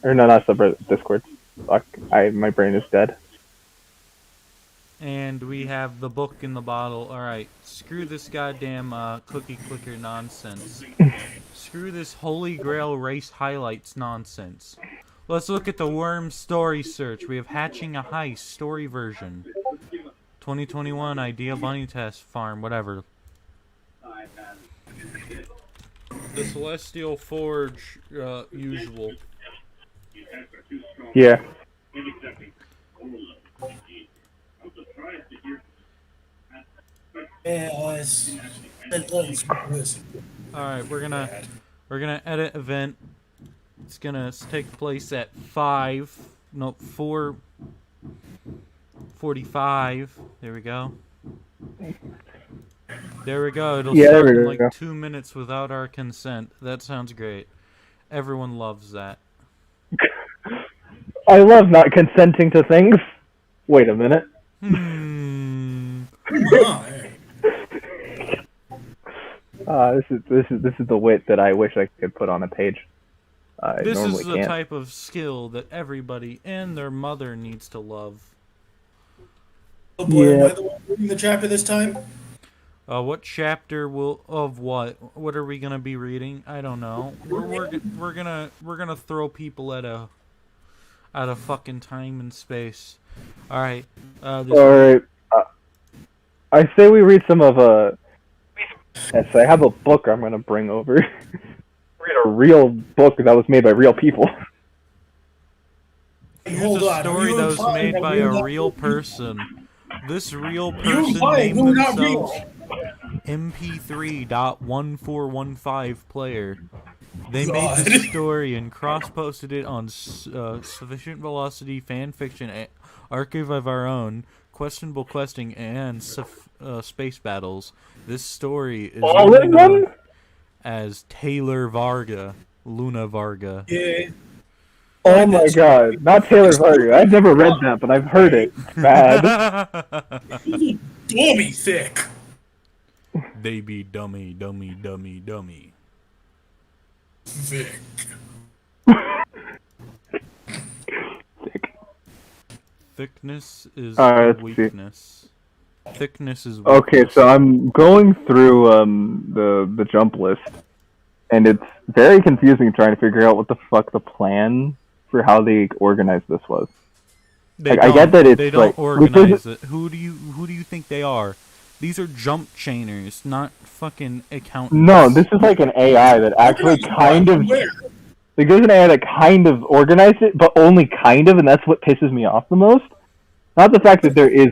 Or no, not subreddit, Discord. Fuck, my brain is dead. And we have the book in the bottle. Alright, screw this goddamn cookie clicker nonsense. Screw this Holy Grail race highlights nonsense. Let's look at the Worm story search. We have Hatching a Heist story version. 2021 idea bunny test farm, whatever. The Celestial Forge, usual. Yeah. Yeah, let's Alright, we're gonna edit event. It's gonna take place at 4:45. There we go. There we go. It'll Yeah, start there in we like go. 2 minutes without our consent. That sounds great. Everyone loves that. I love not consenting to things. Wait a minute. This is the wit that I wish I could put on a page. I This normally is the can't. type of skill that everybody and their mother needs to love. Oh boy, am Yeah. I the one reading the chapter this time? What chapter of what? What are we gonna be reading? I don't know. We're gonna throw people at a fucking time and space. All right. All right. I say we read some of Yes, I have a book I'm gonna bring over. Read a real book that was made by real people. Here's Hold a on. story that was implying made that by we're a not real person. This real You person implying named we're not themselves real. MP3.1415 player. They made God. this story and cross-posted it on Sufficient Velocity Fanfiction, Archive of Our Own, Questionable Questing, and Space Battles. This story is All only in known one? as Taylor Varga, Luna Varga. Yeah. Oh my god, not Taylor Varga. I've never read that, but I've heard it. It's bad. Dummy thick. They be dummy, dummy, dummy, dummy. Thick. Sick. Thickness is Alright, a let's see. weakness. Thickness is weakness. Okay, so I'm going through the jump list, and it's very confusing trying to figure out what the fuck the plan for how they organized this was. They Like, I get that it's they don't like organize it. Who do you think they are? These are jump chainers, not fucking accountants. No, this is like an AI that actually kind of Where? like there's an AI that kind of organized it, but only kind of, and that's what pisses me off the most. Not the fact that there is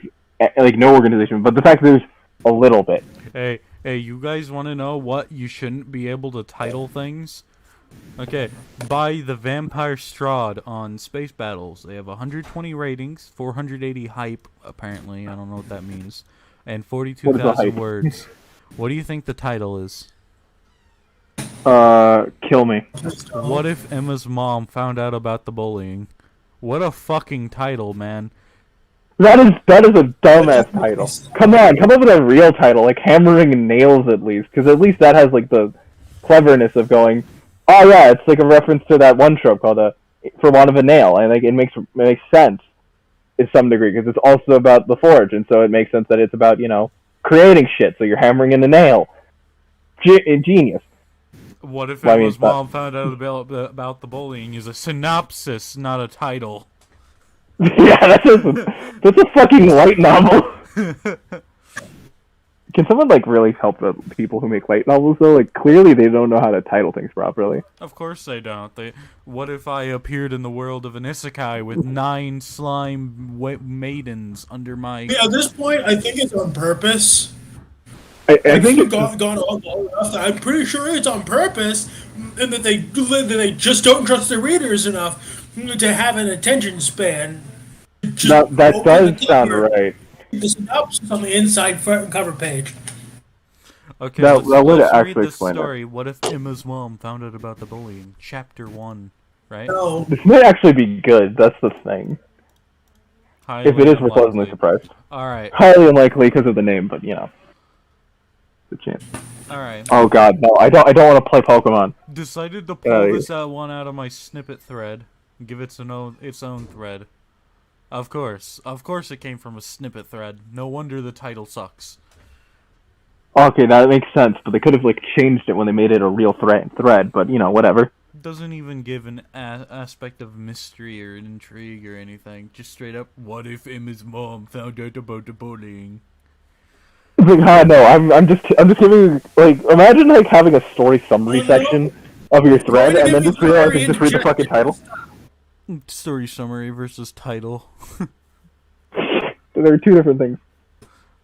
like no organization, but the fact that there's a little bit. Hey, you guys want to know what you shouldn't be able to title things? Okay, by the Vampire Strahd on Space Battles. They have 120 ratings, 480 hype, apparently. I don't know what that means. And What is the 42,000 hype? words. What do you think the title is? Kill me. What if Emma's mom found out about the bullying? What a fucking title, man. That is a dumbass title. Come on, come up with a real title, like Hammering Nails at least, because at least that has like the cleverness of going, oh yeah, it's like a reference to that one trope called For Want of a Nail, and like it makes sense to some degree because it's also about the forge, and so it makes sense that it's about creating shit. So you're hammering in the nail. Genius. What if Well, I mean, Emma's mom found out about the bullying is a synopsis, not a title? Yeah, that's a fucking light novel. Can someone like really help the people who make light novels though? Like clearly they don't know how to title things properly. Of course they don't. What if I appeared in the world of an isekai with 9 slime maidens under my... Yeah, at this point, I think it's on purpose. I I think think gone on long enough that I'm pretty sure it's on purpose, and that they just don't trust their readers enough to have an attention span. Just that open does the sound cover, right. The synopsis on the inside front cover page. Okay, That would let's read actually the explain it. story. What if Emma's mom found out about the bullying? Chapter 1, right? No, This might actually be good. That's the thing. Highly If it is, we're pleasantly unlikely. surprised. Alright, Highly unlikely because of the name, but the chance. alright. Oh god, no! I don't want to play Pokemon. Decided to pull this one out of my snippet thread. Give it its own thread. Of course it came from a snippet thread. No wonder the title sucks. Okay, that makes sense, but they could have like changed it when they made it a real thread. But you know, whatever. Doesn't even give an aspect of mystery or intrigue or anything. Just straight up, what if Emma's mom found out about the bullying? Like, no, I'm just giving like imagine like having a story summary section of your thread and then just realizing just read the fucking title. Story summary versus title. There are two different things.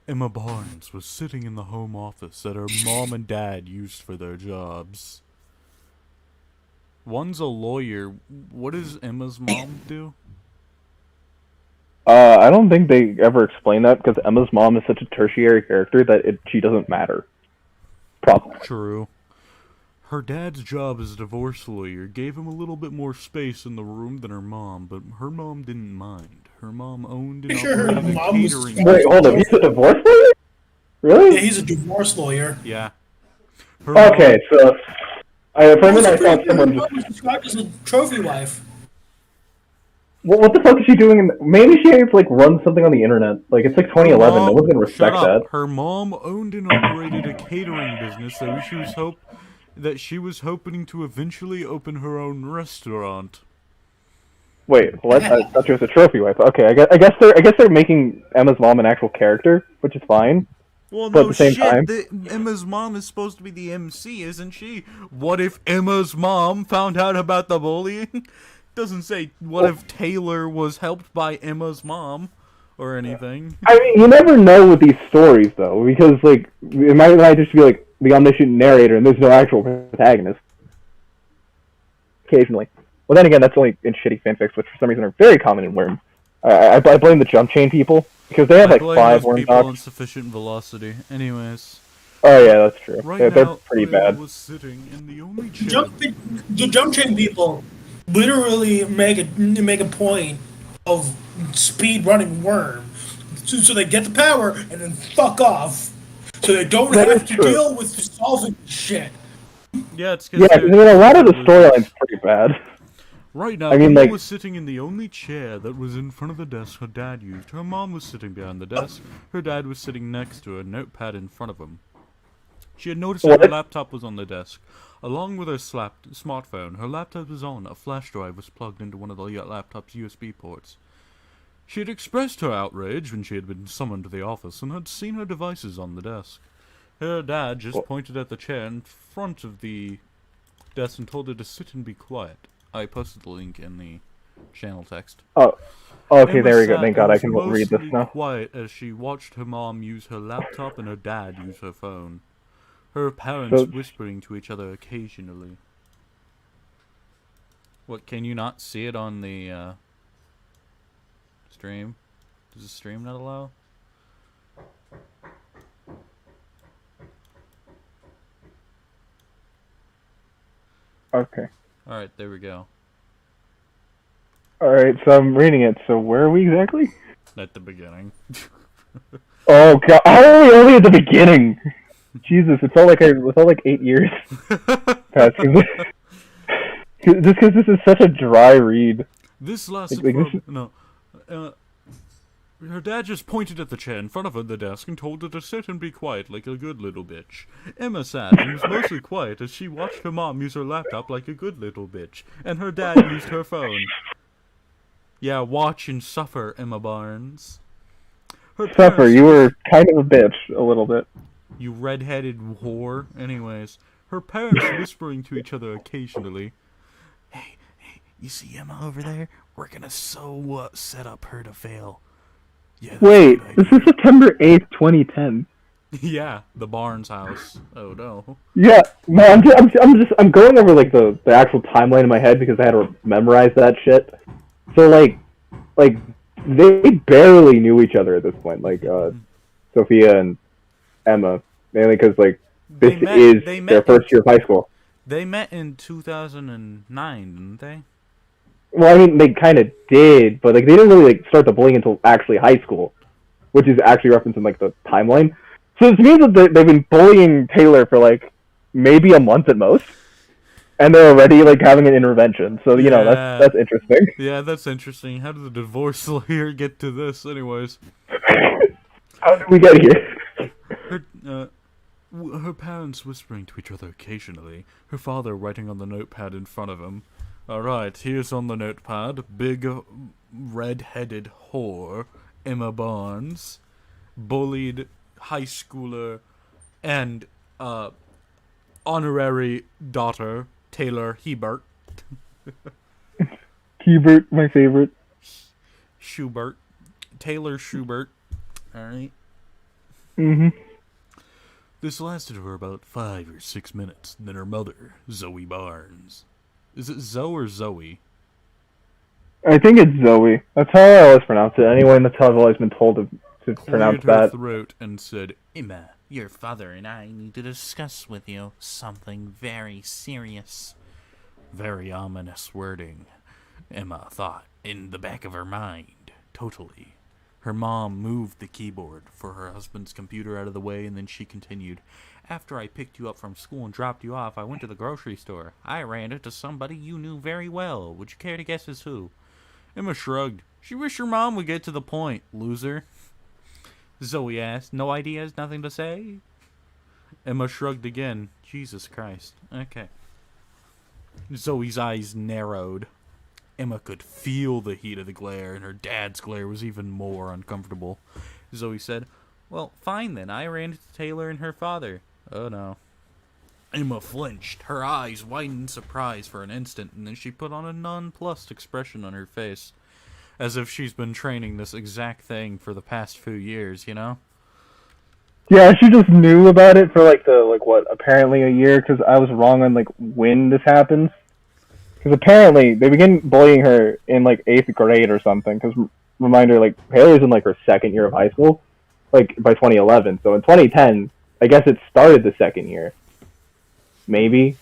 Emma Barnes was sitting in the home office that her mom and dad used for their jobs. One's a lawyer. What does Emma's mom do? I don't think they ever explain that because Emma's mom is such a tertiary character that she doesn't matter. Probably. True. Her dad's job as a divorce lawyer gave him a little bit more space in the room than her mom, but her mom didn't mind. Her mom owned and operated a catering. Wait, hold on. He's a divorce lawyer? Really? Yeah, he's a divorce lawyer. Yeah. Okay, so for a minute I thought someone just described as a trophy wife. What the fuck is she doing? Maybe she like runs something on the internet. Like it's like 2011. No one's gonna respect that. Her mom owned and operated a catering business that she was hoping to eventually open her own restaurant. Wait, what? I thought she was a trophy wife. Okay, I guess they're making Emma's mom an actual character, which is fine. Well, but no at the same shit. time, Emma's mom is supposed to be the MC, isn't she? What if Emma's mom found out about the bullying? Doesn't say what if Taylor was helped by Emma's mom or anything. I mean, you never know with these stories though, because like it might just be like the omniscient narrator and there's no actual protagonist. Occasionally. Well, then again, that's only in shitty fanfics, which for some reason are very common in Worms. I blame the jump chain people because they have like 5 Worm people docs. Insufficient velocity. Anyways. Oh yeah, that's true. Right they're now, pretty bad. Was sitting in the only chair. The jump chain people literally make a point of speed running Worm, so they get the power and then fuck off, so they don't have to deal with solving shit. Yeah, it's because a lot of the storyline's pretty bad. Right now, Emma was sitting in the only chair that was in front of the desk her dad used. Her mom was sitting behind the desk. Her dad was sitting next to her, a notepad in front of him. She had noticed that her laptop was on the desk. Along with her smartphone, her laptop was on. A flash drive was plugged into one of the laptop's USB ports. She had expressed her outrage when she had been summoned to the office and had seen her devices on the desk. Her dad just pointed at the chair in front of the desk and told her to sit and be quiet. I posted the link in the channel text. Oh, okay, there we go. Thank God I can read this now. Quiet as she watched her mom use her laptop and her dad use her phone. Her parents whispering to each other occasionally. What, can you not see it on the stream? Does the stream not allow? Okay. Alright, there we go. Alright, so I'm reading it. So where are we exactly? At the beginning. Oh god, how are we only at the beginning? Jesus, it felt like 8 years past. Just because this is such a dry read. This lasted her dad just pointed at the chair in front of her at the desk and told her to sit and be quiet like a good little bitch. Emma sat and was mostly quiet as she watched her mom use her laptop like a good little bitch, and her dad used her phone. Yeah, watch and suffer, Emma Barnes. Suffer, you were kind of a bitch, a little bit. You red-headed whore. Anyways, her parents whispering to each other occasionally. Hey, you see Emma over there? We're gonna set up her to fail. Yeah, wait, this is September 8th, 2010. Yeah, the Barnes house. Oh no. Yeah, no, I'm going over like the actual timeline in my head because I had to memorize that shit. So like they barely knew each other at this point. Like Sophia and Emma, mainly because like this is their first year of high school. They met in 2009, didn't they? Well, I mean, they kind of did, but like they didn't really like start the bullying until actually high school, which is actually referenced in like the timeline. So this means that they've been bullying Taylor for like maybe a month at most. and they're already like having an intervention. So you know that's interesting. Yeah, that's interesting. How did the divorce lawyer get to this, anyways? How did we get here? Her parents whispering to each other occasionally. Her father writing on the notepad in front of him. Alright, here's on the notepad. Big red-headed whore, Emma Barnes. Bullied high schooler and honorary daughter, Taylor Hebert. Hebert, my favorite. Schubert. Taylor Schubert. Alright. Mm-hmm. This lasted for about 5 or 6 minutes. Then her mother, Zoe Barnes. Is it Zoe or Zoe? I think it's Zoe. That's how I always pronounce it. Anyway, that's how I've always been told to pronounce Cleared her that. throat and said, Emma, your father and I need to discuss with you something very serious. Very ominous wording, Emma thought in the back of her mind. Totally. Her mom moved the keyboard for her husband's computer out of the way, and then she continued, After I picked you up from school and dropped you off, I went to the grocery store. I ran into somebody you knew very well. Would you care to guess as who? Emma shrugged. She wished her mom would get to the point, loser. Zoe asked, No ideas, nothing to say? Emma shrugged again. Jesus Christ. Okay. Zoe's eyes narrowed. Emma could feel the heat of the glare, and her dad's glare was even more uncomfortable. Zoe said, Well, fine then. I ran into Taylor and her father. Oh no. Emma flinched. Her eyes widened in surprise for an instant, and then she put on a nonplussed expression on her face. As if she's been training this exact thing for the past few years, you know? Yeah, she just knew about it for apparently a year, because I was wrong on when this happens. Because apparently they begin bullying her in 8th grade or something. Because reminder, Haley's in her 2nd year of high school, by 2011. So in 2010, I guess it started the 2nd year, maybe.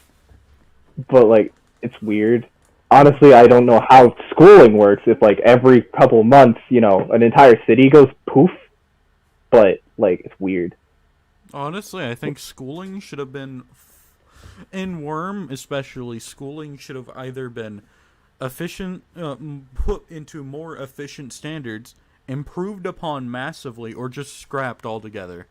But it's weird. Honestly, I don't know how schooling works. If every couple months, an entire city goes poof. But it's weird. Honestly, I think schooling should have been, in Worm especially, schooling should have either been efficient, put into more efficient standards, improved upon massively, or just scrapped altogether.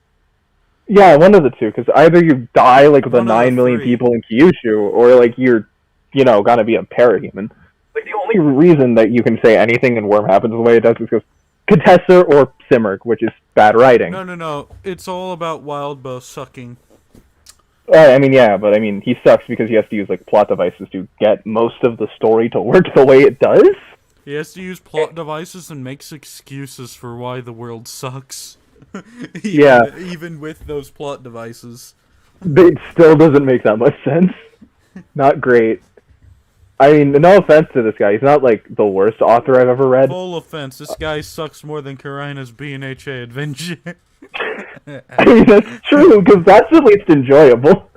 Yeah, one of the two, because either you die with the 9 million people in Kyushu, or you're, gonna be a parahuman. The only reason that you can say anything in Worm happens the way it does is because Contessa or Simmerk, which is bad writing. No. It's all about Wildbow sucking. He sucks because he has to use plot devices to get most of the story to work the way it does. He has to use plot devices and makes excuses for why the world sucks. Even with those plot devices. It still doesn't make that much sense. Not great. No offense to this guy. He's not, the worst author I've ever read. Full offense. This guy sucks more than Karina's B&HA adventure. That's true, because that's at least enjoyable.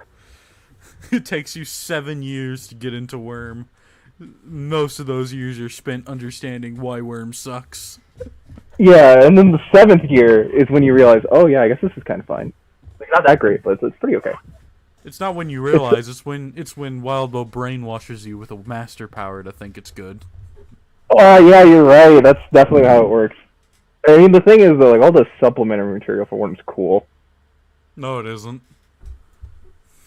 It takes you 7 years to get into Worm. Most of those years are spent understanding why Worm sucks. Yeah, and then the 7th year is when you realize, oh yeah, I guess this is kind of fine. Not that great, but it's pretty okay. It's not when you realize, it's when Wildbow brainwashes you with a master power to think it's good. Oh yeah, you're right. That's definitely how it works. The thing is though, all the supplementary material for Worm's cool. No, it isn't.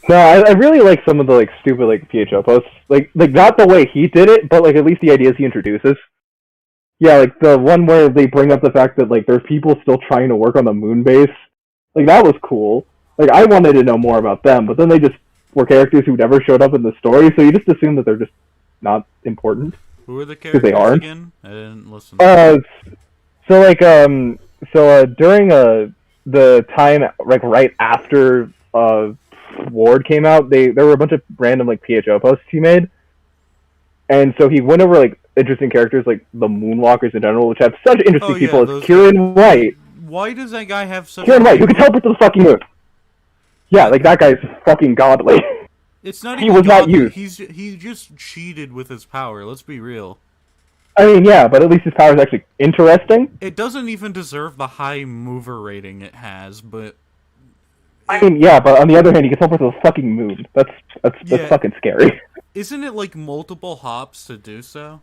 No, I really like some of the stupid PHO posts. Not the way he did it, but at least the ideas he introduces. Yeah, the one where they bring up the fact that there's people still trying to work on the moon base. That was cool. I wanted to know more about them, but then they just were characters who never showed up in the story, so you just assume that they're just not important. Who are the characters they aren't. again? I didn't listen. During the time right after Ward came out, there were a bunch of random PHO posts he made, and so he went over interesting characters the Moonwalkers in general, which have such interesting people as Kieran White. Why does that guy have such? Kieran White, who can teleport to the fucking moon. Yeah, that guy's fucking godly. It's not he even was godly. not used. He just cheated with his power. Let's be real. Yeah, but at least his power is actually interesting. It doesn't even deserve the high mover rating it has, but I mean, yeah, but on the other hand, he can teleport to the fucking moon. That's fucking scary. Isn't it like multiple hops to do so?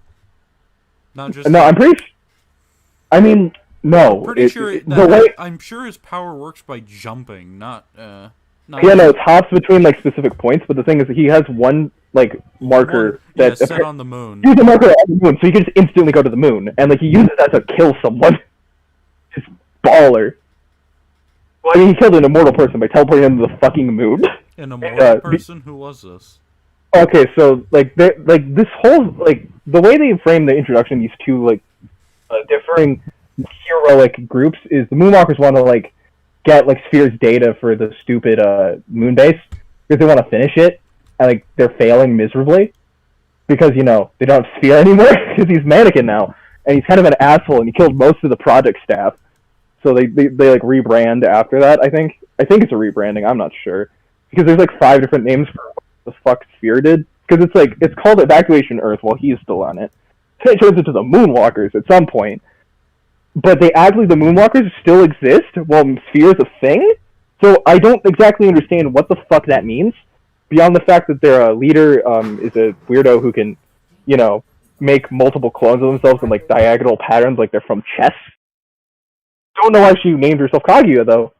Not just. No, I'm pretty. I mean, no. I'm sure his power works by jumping, not. Yeah, no, it's hops between like specific points. But the thing is, that he has one like marker set on the moon. He's a marker on the moon, so he can just instantly go to the moon, and like he uses that to kill someone. Just baller. Well, I mean, he killed an immortal person by teleporting him to the fucking moon. An immortal person? Who was this? Okay, so like this whole like the way they frame the introduction, these two like differing heroic groups is the Moonwalkers want to like get like Sphere's data for the stupid moon base because they want to finish it, and like they're failing miserably because you know they don't have Sphere anymore because he's Mannequin now, and he's kind of an asshole, and he killed most of the project staff. So they like rebrand after that. I think it's a rebranding. I'm not sure because there's like 5 different names for what the fuck Sphere did. Because it's called Evacuation Earth while he's still on it. Then it turns into the Moonwalkers at some point. But the Moonwalkers still exist while Sphere is a thing. So I don't exactly understand what the fuck that means. Beyond the fact that their leader is a weirdo who can, you know, make multiple clones of themselves in like diagonal patterns like they're from chess. Don't know why she named herself Kaguya though.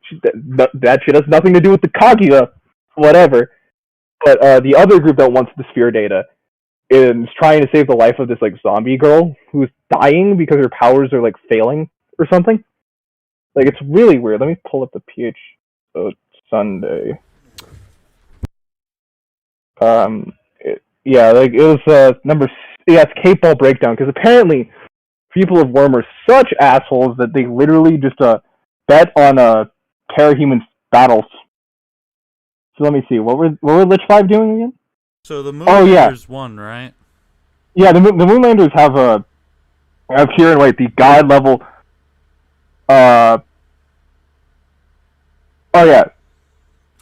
That shit has nothing to do with the Kaguya. Whatever. But the other group that wants the Sphere data is trying to save the life of this like zombie girl who's dying because her powers are like failing or something. Like it's really weird. Let me pull up the PH Sunday. It was it's Cape Ball Breakdown because apparently people of Worm are such assholes that they literally just bet on Parahuman battles. So let me see. What were Lich 5 doing again? So the Moonlanders won, right? Yeah, the Moonlanders have Kieran White, the god level. Oh yeah.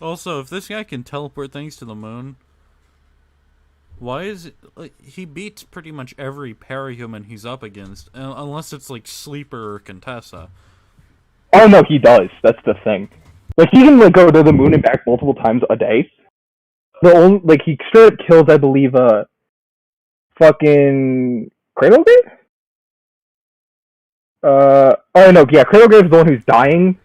Also, if this guy can teleport things to the moon, why is it like he beats pretty much every parahuman he's up against, unless it's like Sleeper or Contessa? Oh no, he does. That's the thing. Like he can like go to the moon and back multiple times a day. He straight up kills, I believe, fucking Cradlegrave? Cradlegrave is the one who's dying.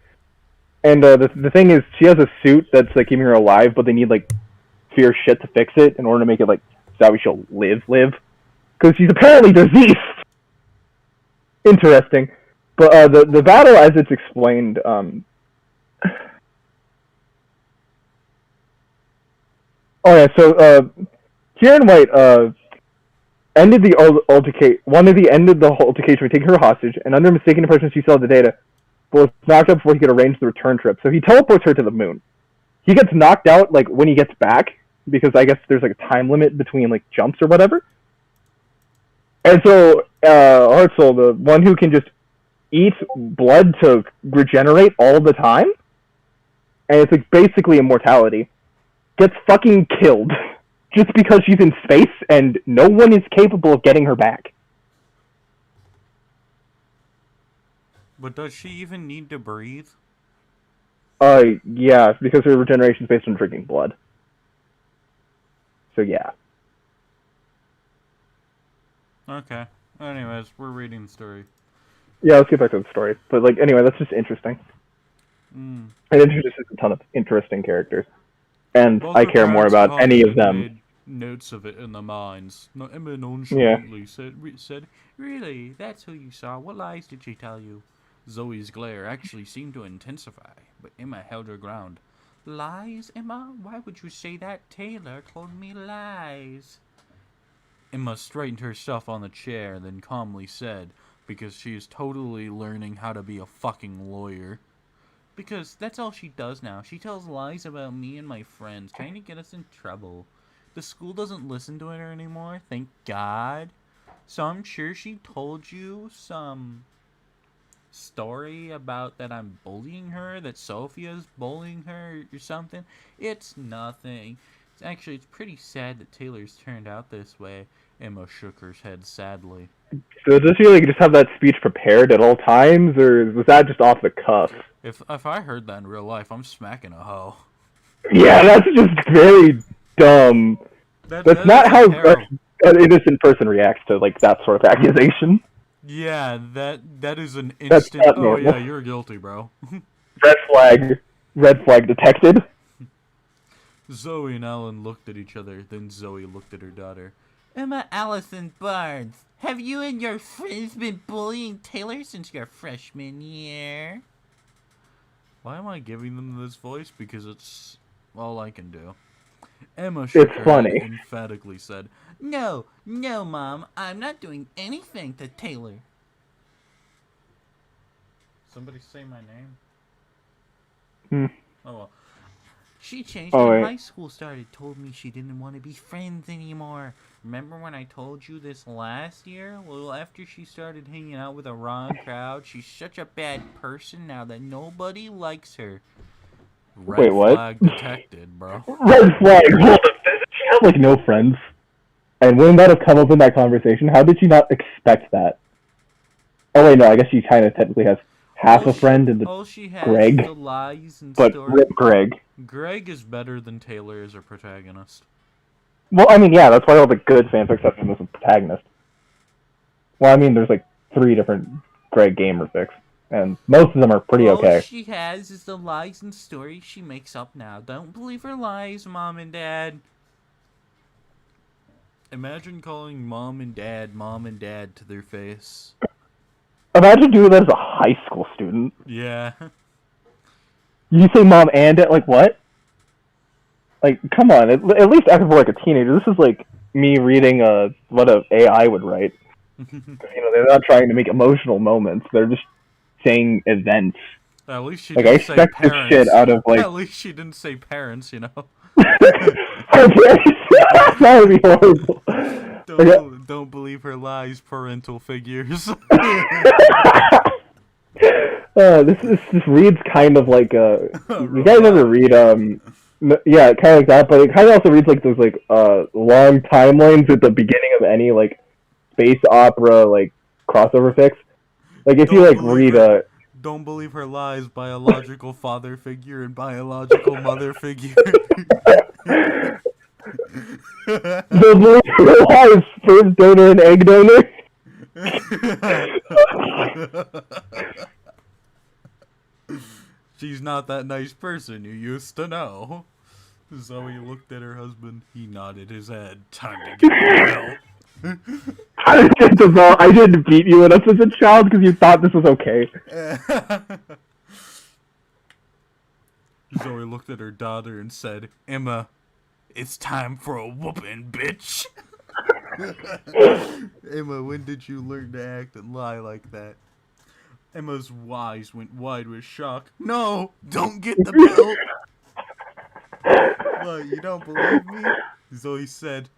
And the thing is, she has a suit that's like keeping her alive, but they need like fierce shit to fix it in order to make it like so that way she'll live. Because she's apparently diseased. Interesting. But the battle, as it's explained, Kieran White ended the altercation by taking her hostage, and under mistaken impression she saw the data, but was knocked out before he could arrange the return trip. So he teleports her to the moon. He gets knocked out like when he gets back, because I guess there's like a time limit between like jumps or whatever. And so Heartsoul, the one who can just eat blood to regenerate all the time, and it's like basically immortality, gets fucking killed just because she's in space and no one is capable of getting her back. But does she even need to breathe? Yeah, because her regeneration is based on drinking blood. So yeah. Okay. Anyways, we're reading the story. Yeah, let's get back to the story. But like, anyway, that's just interesting. It introduces a ton of interesting characters. And Both I care more about any of them. Made notes of it in their minds. No, Emma nonchalantly said, "Really? That's who you saw? What lies did she tell you?" Zoe's glare actually seemed to intensify, but Emma held her ground. "Lies, Emma? Why would you say that? Taylor told me lies." Emma straightened herself on the chair, then calmly said, because she is totally learning how to be a fucking lawyer. "Because that's all she does now. She tells lies about me and my friends, trying to get us in trouble. The school doesn't listen to her anymore, thank God. So I'm sure she told you some story about that I'm bullying her, that Sophia's bullying her or something. It's nothing. It's pretty sad that Taylor's turned out this way." Emma shook her head sadly. So does she like just have that speech prepared at all times, or was that just off the cuff? If I heard that in real life, I'm smacking a hoe. Yeah, that's just very dumb. That's not how an innocent person reacts to like that sort of accusation. Yeah, that is an That's instant. not Oh normal. yeah, you're guilty, bro. Red flag. Red flag detected. Zoe and Ellen looked at each other. Then Zoe looked at her daughter. Emma Allison Barnes, have you and your friends been bullying Taylor since your freshman year? Why am I giving them this voice? Because it's all I can do. Emma shook her head and emphatically said, No, Mom, I'm not doing anything to Taylor. Somebody say my name? Oh well. She changed when high school started, told me she didn't want to be friends anymore. Remember when I told you this last year? Well, after she started hanging out with a wrong crowd, she's such a bad person now that nobody likes her. Red flag detected, bro. Red flag. Hold up. Did she have like no friends? And wouldn't that have come up in that conversation? How did she not expect that? Oh wait, no. I guess she kind of technically has half a friend in the all she has Greg. Is the lies and but stories. Greg. Greg is better than Taylor as a protagonist. Well, I mean, yeah, that's why all the good fanfics have him as a protagonist. Well, I mean, there's like 3 different Greg gamer fics, and most of them are pretty okay. All she has is the lies and stories she makes up now. Don't believe her lies, Mom and Dad. Imagine calling Mom and Dad to their face. Imagine doing that as a high school student. Yeah. You say Mom and Dad, like what? Like, come on, at least act for like a teenager. This is like me reading what an AI would write. They're not trying to make emotional moments. They're just saying events. At least she like, didn't I say expect parents. This shit out of like. At least she didn't say parents, you know. That would be horrible. Don't believe her lies, parental figures. This reads kind of like you guys ever read yeah, kind of like that, but it kind of also reads like those like long timelines at the beginning of any like space opera like crossover fics. Like if you like read Don't believe her lies, biological father figure and biological mother figure. Don't believe her lies, sperm donor and egg donor. She's not that nice person you used to know. Zoe looked at her husband. He nodded his head. Time to get the belt. I didn't get the belt. I didn't beat you enough as a child because you thought this was okay. Zoe looked at her daughter and said, Emma, it's time for a whooping, bitch. Emma, when did you learn to act and lie like that? Emma's eyes went wide with shock. No, don't get the belt. What, you don't believe me? Zoe said,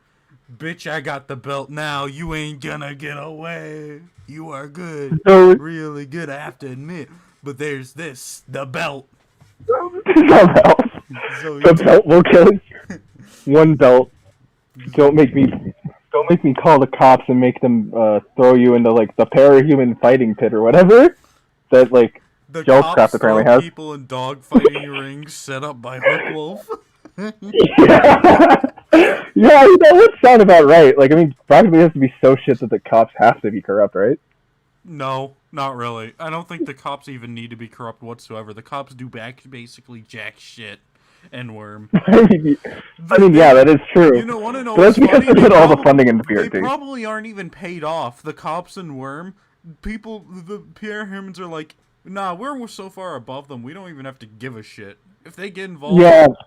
bitch, I got the belt now. You ain't gonna get away. You are good. Really good, I have to admit. But there's this, the belt. The belt. Zoe the belt will kill you. One belt. Don't make me call the cops and make them throw you into like the parahuman fighting pit or whatever that like the Jellscraft apparently has. People in dog fighting rings set up by Hookwolf. Yeah, that would sound about right. Like, I mean, practically has to be so shit that the cops have to be corrupt, right? No, not really. I don't think the cops even need to be corrupt whatsoever. The cops do basically jack shit and worm. I mean, yeah, that is true. You know, want to know so that's because they put all the funding into PRT. They probably aren't even paid off. The cops and worm people, the PR humans are like, nah, we're so far above them, we don't even have to give a shit. If they get involved,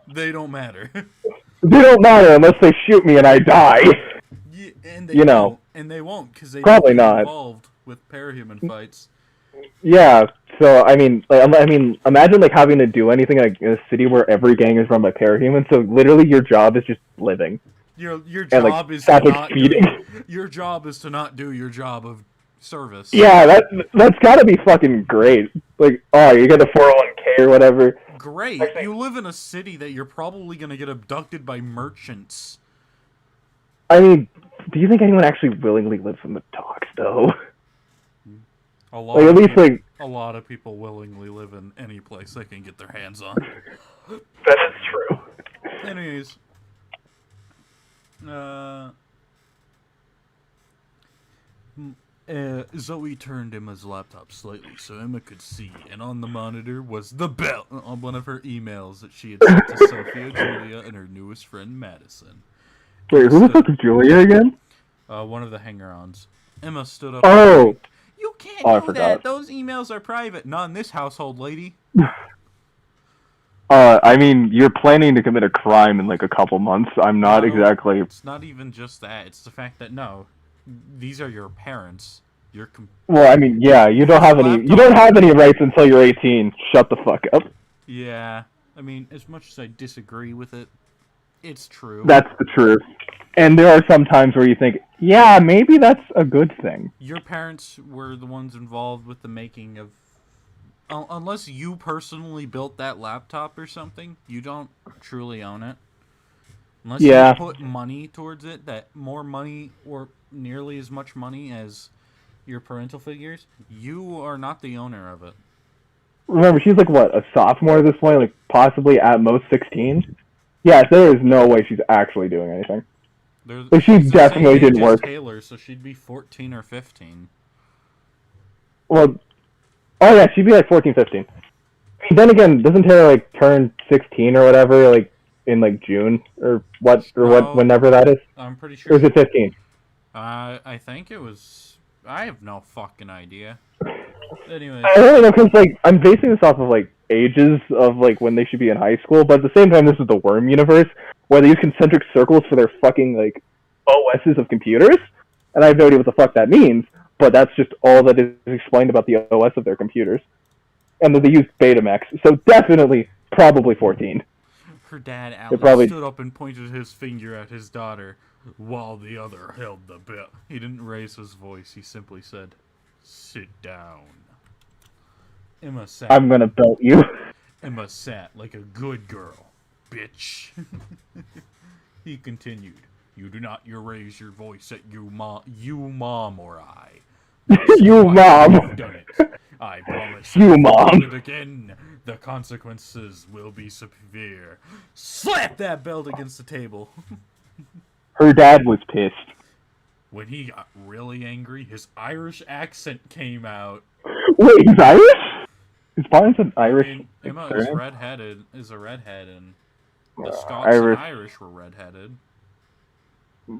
they don't matter. They don't matter unless they shoot me and I die. Yeah, and they won't, and they won't because they probably don't not involved with parahuman fights. Yeah, so I mean, imagine like having to do anything like in a city where every gang is run by parahumans. So literally, your job is just living. Your job like, is to not do, your job is to not do your job of service. Yeah, that's gotta be fucking great. Like, oh, you get a 401k or whatever. Great. You live in a city that you're probably gonna get abducted by merchants. I mean, do you think anyone actually willingly lives in the docks, though? A lot of people willingly live in any place they can get their hands on. That is true. Anyways. Zoe turned Emma's laptop slightly so Emma could see, and on the monitor was the bell on one of her emails that she had sent to Sophia, Julia, and her newest friend, Madison. Wait, who the fuck is Julia again? One of the hanger-ons. Emma stood up. Oh! And you can't I do forgot. that! Those emails are private. Not in this household, lady. I mean, you're planning to commit a crime in like a couple months. I'm not exactly... It's not even just that. It's the fact that, no, these are your parents. Well, I mean, yeah, you don't have any rights until you're 18. Shut the fuck up. Yeah. I mean, as much as I disagree with it, it's true. That's the truth. And there are some times where you think, yeah, maybe that's a good thing. Your parents were the ones involved with the making of... Unless you personally built that laptop or something, you don't truly own it. Unless you put money towards it, that more money or nearly as much money as your parental figures, you are not the owner of it. Remember, she's like, what, a sophomore at this point? Like, possibly at most 16? Yeah, there is no way she's actually doing anything. Like, she definitely didn't work. Taylor, so she'd be 14 or 15. Well, oh yeah, she'd be like 14, 15. Then again, doesn't Taylor like turn 16 or whatever, like in like June or whenever that is? I'm pretty sure. Or is it 15? I think it was. I have no fucking idea. Anyways, I don't know because like I'm basing this off of like ages of like when they should be in high school, but at the same time, this is the Worm universe where they use concentric circles for their fucking like OSs of computers, and I have no idea what the fuck that means. But that's just all that is explained about the OS of their computers. And that they use Betamax. So definitely, probably 14. Her dad, Alex, stood up and pointed his finger at his daughter, while the other held the bell. He didn't raise his voice. He simply said, "Sit down." Emma sat. I'm gonna belt you. Emma sat like a good girl, bitch. He continued, "You do not raise your voice at you, mom, or I. You, mom. You've done it. I promise. You, mom. If you do it again, the consequences will be severe." Slap that belt against the table. Her dad was pissed. When he got really angry, his Irish accent came out. Wait, he's Irish? Is Barnes an Irish? I mean, Emma is a redhead, and the Scots and Irish were redheaded.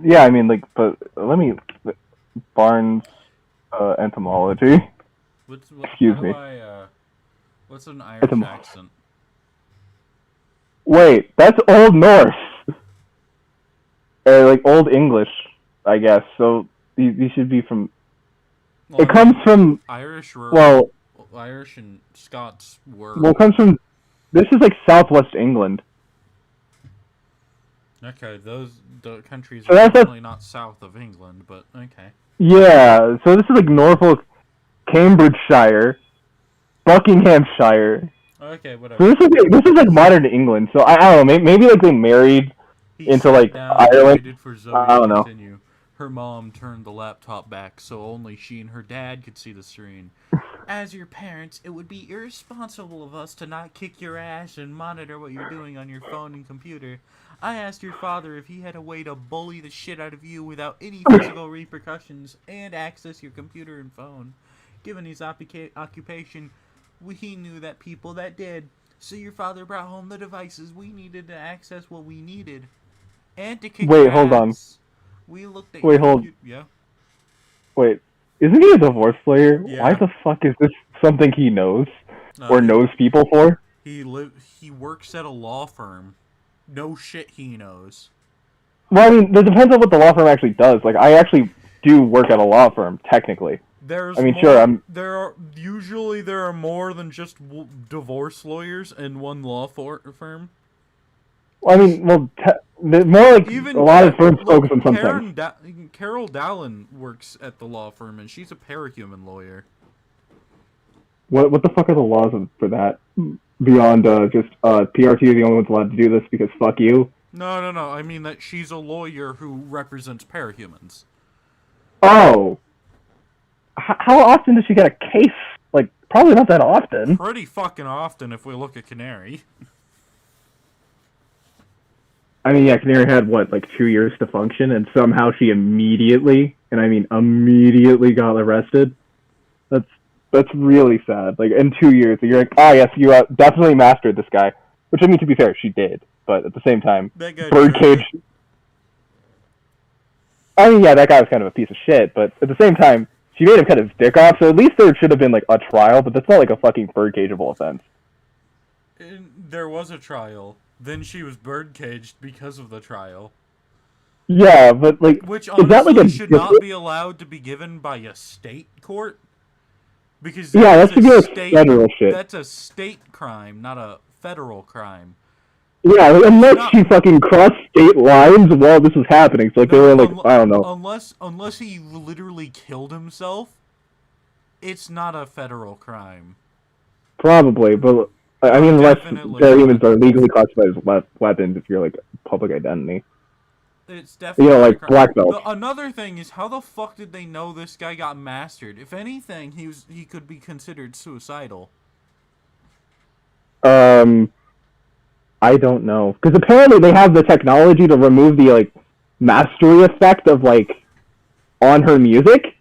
Yeah, I mean, like, but Barnes entomology. Excuse me. What's an Irish accent? Wait, that's Old Norse. Or like Old English, I guess. So these should be from. Well, it comes from Irish. Irish and Scots were. Well, it comes from. This is like Southwest England. Okay, the countries are definitely not south of England, but okay. Yeah, so this is like Norfolk, Cambridgeshire, Buckinghamshire. Okay, whatever. So this is like modern England. So I don't know. Maybe like they married into like Ireland. I don't know. Continue. Her mom turned the laptop back so only she and her dad could see the screen. "As your parents, it would be irresponsible of us to not kick your ass and monitor what you're doing on your phone and computer. I asked your father if he had a way to bully the shit out of you without any physical repercussions and access your computer and phone. Given his occupation, he knew that people that did. So your father brought home the devices we needed to access what we needed. And to kick your ass. Hold on. We looked at Yeah? Wait, isn't he a divorce lawyer? Yeah. Why the fuck is this something he knows? Or knows people for? He works at a law firm. No shit he knows. Well, I mean, it depends on what the law firm actually does. Like, I actually do work at a law firm, technically. There are more than just divorce lawyers in one law firm. Well, I mean, more like even a lot of firms focus on something. Carol Dallin works at the law firm, and she's a parahuman lawyer. What the fuck are the laws for that? Beyond just PRT are the only ones allowed to do this because fuck you? No. I mean that she's a lawyer who represents parahumans. Oh. How often does she get a case? Like, probably not that often. Pretty fucking often if we look at Canary. I mean, yeah, Canary had what, like 2 years to function, and somehow she immediately, and I mean immediately, got arrested. That's that's really sad. Like in 2 years, you're like, oh yes, you definitely mastered this guy. Which I mean, to be fair, she did. But at the same time, That guy Birdcage. I mean, yeah, that guy was kind of a piece of shit. But at the same time, she made him cut his dick off. So at least there should have been like a trial. But that's not like a fucking birdcageable offense. There was a trial. Then she was birdcaged because of the trial. Yeah, but like, Which is that like honestly a should not be allowed to be given by a state court. Because yeah, that should be like federal shit. That's a state crime, not a federal crime. Yeah, like, unless she fucking crossed state lines while this was happening. So like they were like, I don't know. Unless he literally killed himself, it's not a federal crime. Probably, but I mean, unless humans are legally classified as weapons, if you're like public identity. It's definitely like black belt. Another thing is, how the fuck did they know this guy got mastered? If anything, he could be considered suicidal. I don't know, because apparently they have the technology to remove the like mastery effect of like on her music.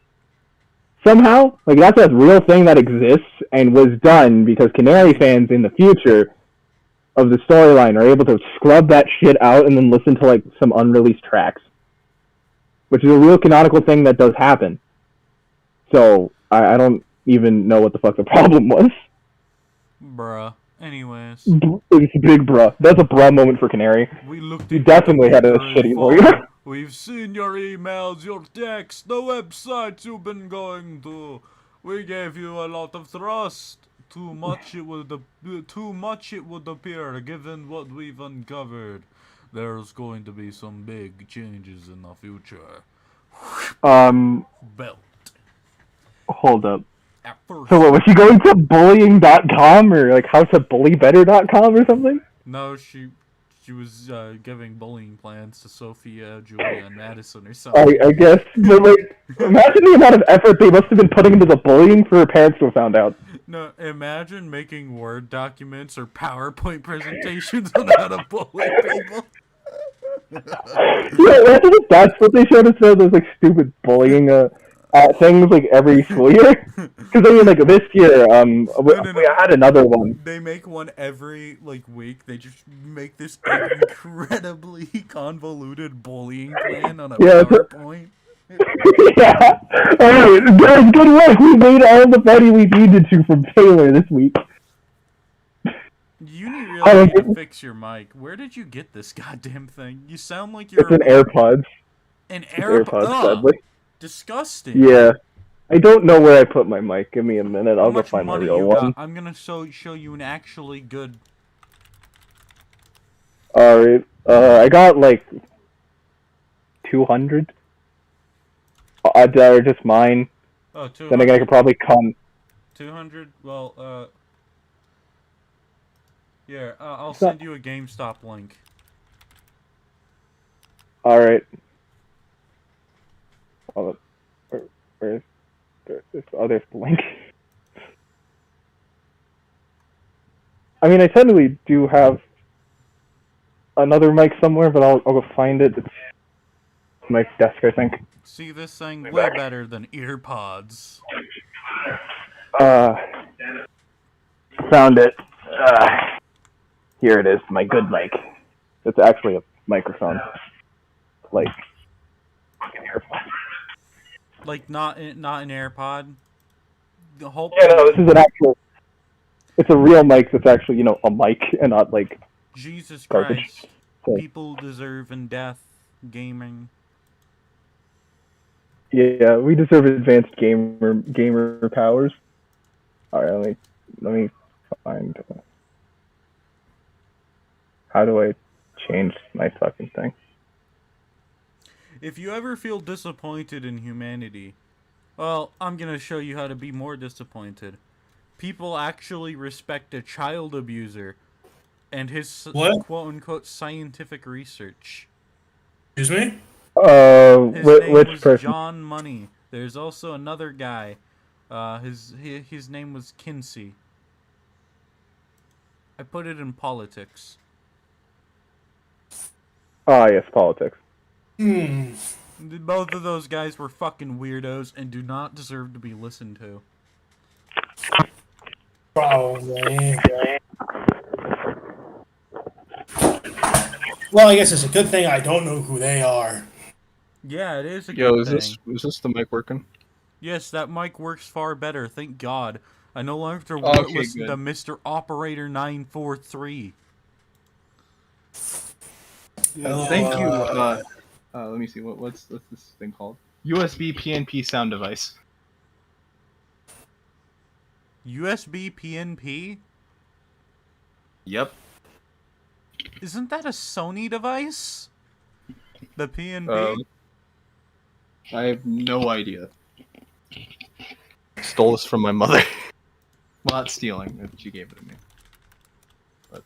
Somehow, like that's a real thing that exists and was done because Canary fans in the future of the storyline are able to scrub that shit out and then listen to like some unreleased tracks, which is a real canonical thing that does happen. So I don't even know what the fuck the problem was. Bruh. Anyways, it's a big bruh. That's a bruh moment for Canary. You definitely had a shitty lawyer. We've seen your emails, your texts, the websites you've been going to. We gave you a lot of trust. Too much it would appear, given what we've uncovered. There's going to be some big changes in the future. Belt. Hold up. At first. So what, was she going to bullying.com or like howtobullybetter.com or something? No, she was giving bullying plans to Sophia, Julia, and Madison or something. I guess. But like, imagine the amount of effort they must have been putting into the bullying for her parents to have found out. No, imagine making Word documents or PowerPoint presentations on how to bully people. Yeah, imagine if that's what they showed us, those like stupid bullying things like every school year. Because I mean, like this year, I had another one. They make one every like week. They just make this incredibly convoluted bullying plan on a PowerPoint. Yeah. Alright, guys, good work. We made all the money we needed to from Taylor this week. You really need to fix your mic. Where did you get this goddamn thing? You sound like you're... It's an AirPods. An AirPods? Sadly. Disgusting. Yeah. I don't know where I put my mic. Give me a minute. I'll go find my real one. I'm gonna show you an actually good... Alright. I got like 200. Just mine. Oh, 200. Then again, I could probably come. 200? Well, yeah, I'll send you a GameStop link. Alright. Oh, there's the link. I mean, I technically do have another mic somewhere, but I'll go find it. It's my desk, I think. See, this thing way better than earpods. Found it. Here it is, my good mic. It's actually a microphone. Like an AirPod. Like not an AirPod. The whole. Yeah, no, this is an actual. It's a real mic that's actually, a mic and not like. Jesus garbage. Christ! So. People deserve in death gaming. Yeah, we deserve advanced gamer powers. All right, let me find. How do I change my fucking thing? If you ever feel disappointed in humanity, well, I'm gonna show you how to be more disappointed. People actually respect a child abuser and his quote-unquote scientific research. Excuse me? Which was person? John Money. There's also another guy. His name was Kinsey. I put it in politics. Oh yes, politics. Hmm. Both of those guys were fucking weirdos and do not deserve to be listened to. Probably. Well, I guess it's a good thing I don't know who they are. Yeah, it is a Yo, good thing. is this the mic working? Yes, that mic works far better, thank God. I no longer have to Okay, listen to good. Mr. Operator 943. Thank you. Let me see. What's this thing called? USB PNP sound device. USB PNP? Yep. Isn't that a Sony device? The PNP? I have no idea. Stole this from my mother. Well, not stealing. She gave it to me. But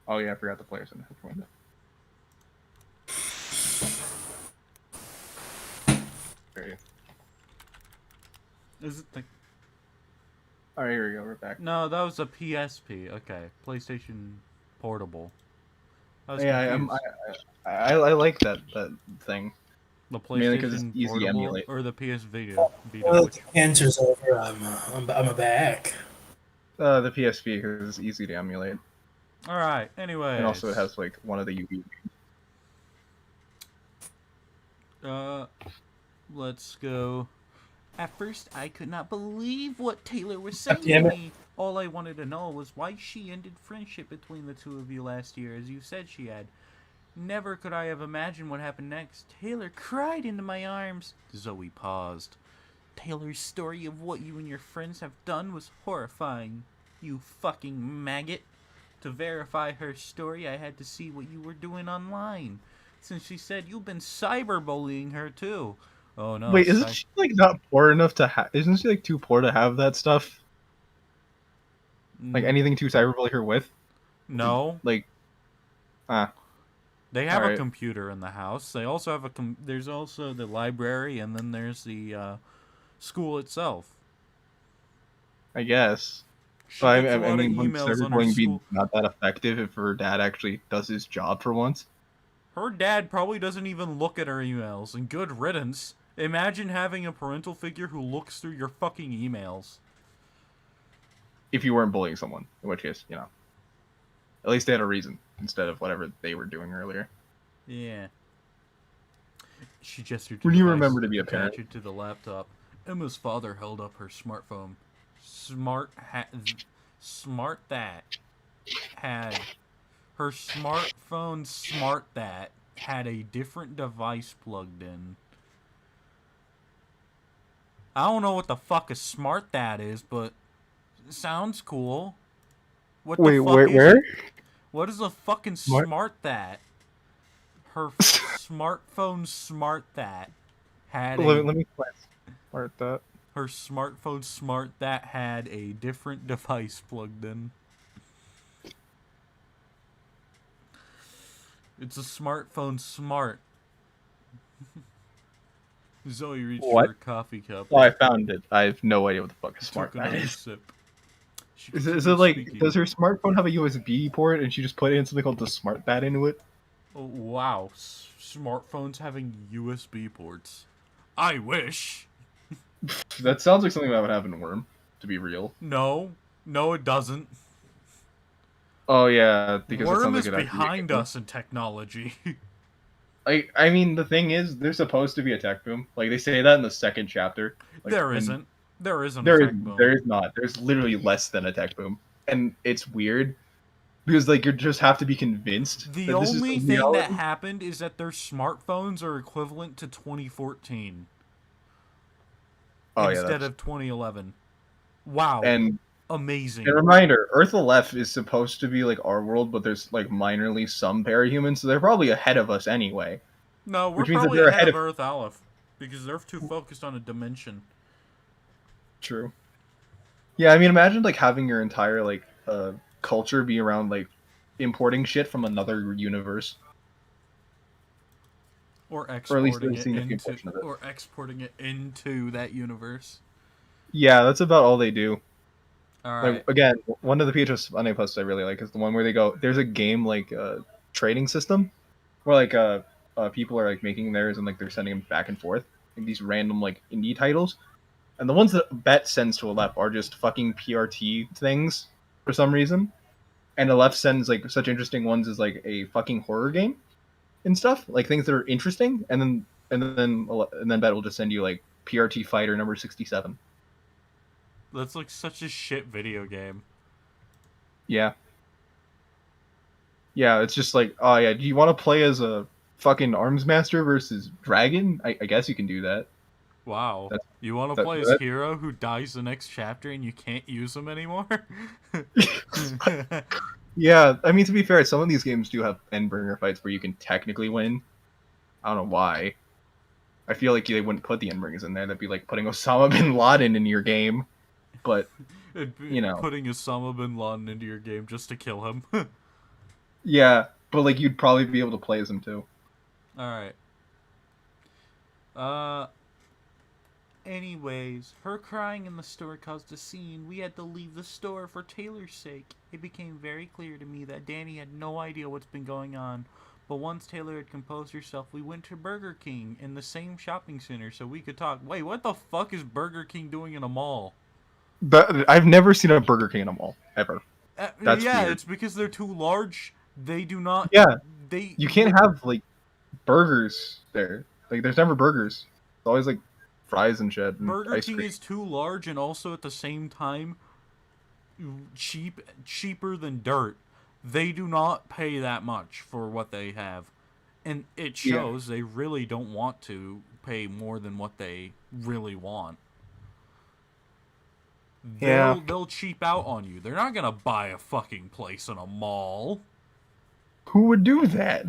oh yeah, I forgot the players in the window. There you go. Is it the... Alright, here we go. We're back. No, that was a PSP. Okay, PlayStation Portable. I was Yeah, confused. I like that thing. The mainly 'cause it's PlayStation easy to Portable emulate. or the PS Vita? Well, Which... the answer's over. I'm back. The PSP because it's easy to emulate, Alright, anyway. and also it has like one of the UV. Let's go. At first, I could not believe what Taylor was saying damn to it. me. All I wanted to know was why she ended friendship between the two of you last year, as you said she had. Never could I have imagined what happened next. Taylor cried into my arms. Zoe paused. Taylor's story of what you and your friends have done was horrifying. You fucking maggot. To verify her story, I had to see what you were doing online. Since she said you've been cyberbullying her too. Oh no. Wait, isn't she like not poor enough to have? Isn't she like too poor to have that stuff? Like anything to cyberbully her with? No. Like, They have a Alright. computer in the house. They also have there's also the library, and then there's the school itself. I guess. She But gets a lot of wouldn't emails on her cyberbullying be school. not that effective if her dad actually does his job for once? Her dad probably doesn't even look at her emails, and good riddance. Imagine having a parental figure who looks through your fucking emails. If you weren't bullying someone, in which case, at least they had a reason instead of whatever they were doing earlier. Yeah. She gestured to When the you device remember to be a parent. attached to the laptop. Emma's father held up her smartphone. Smart that had her smartphone. Smart that had a different device plugged in. I don't know what the fuck a smart that is, but it sounds cool. What Wait, the fuck where? is Where? it? What is a fucking smart that? Her smartphone smart that had Let me smart that. her smartphone smart that had a different device plugged in. It's a smartphone smart. Zoe reached for What? her coffee cup. Oh, I found it. I have no idea what the fuck a smart Took that another is. sip. She Is it continued like, speaking. does her smartphone have a USB port and she just put in something called the smart bat into it? Oh, wow, smartphones having USB ports. I wish. That sounds like something that would happen to Worm, to be real. No, it doesn't. Oh yeah, because it Worm sounds like is it'd have to be a behind game. us in technology. I mean, the thing is, there's supposed to be a tech boom. Like, they say that in the second chapter. Like, There and isn't. There isn't There a is, tech boom. there is not. There's literally less than a tech boom. And it's weird. Because, like, you just have to be convinced The that this is only the thing reality. that happened is that their smartphones are equivalent to 2014 Oh, yeah, instead that's... of 2011. Wow. And Amazing. a reminder, Earth Aleph is supposed to be like our world, but there's like minorly some parahumans, so they're probably ahead of us anyway. No, we're Which means that probably they're ahead ahead of of- Earth Aleph because they're too focused on a dimension. True. Yeah, I mean, imagine like having your entire like culture be around like importing shit from another universe. Or Or at least exporting a it significant into portion of it. or exporting it into that universe. Yeah, that's about all they do. All Like right. again, one of the PHS Monday posts I really like is the one where they go. There's a game like trading system where like people are like making theirs and like they're sending them back and forth. Like these random like indie titles, and the ones that Bet sends to Aleph are just fucking PRT things for some reason. And Aleph sends like such interesting ones as like a fucking horror game and stuff, like things that are interesting, and then Bet will just send you like PRT Fighter number 67. That's like such a shit video game. Yeah, yeah, it's just like, oh yeah, do you want to play as a fucking arms master versus dragon? I guess you can do that. Wow. That's You want to that, play as that Hero who dies the next chapter and you can't use him anymore? Yeah, I mean to be fair, some of these games do have endbringer fights where you can technically win. I don't know why. I feel like they wouldn't put the endbringers in there. That'd be like putting Osama bin Laden in your game. But you know, Putting Osama bin Laden into your game just to kill him. yeah, but like you'd probably be able to play as him too. Alright. Uh, Anyways, her crying in the store caused a scene. We had to leave the store for Taylor's sake. It became very clear to me that Danny had no idea what's been going on. But once Taylor had composed herself, we went to Burger King in the same shopping center so we could talk. Wait, what the fuck is Burger King doing in a mall? But I've never seen a Burger King in a mall ever. That's Yeah, weird. it's because they're too large. They do not. Yeah, They. you can't have like burgers there. Like there's never burgers. It's always like fries and shit and Burger ice King cream. is too large and also at the same time cheaper than dirt. They do not pay that much for what they have. And it Yeah. shows they really don't want to pay more than what they really want. Yeah. They'll cheap out on you. They're not gonna buy a fucking place in a mall. Who would do that?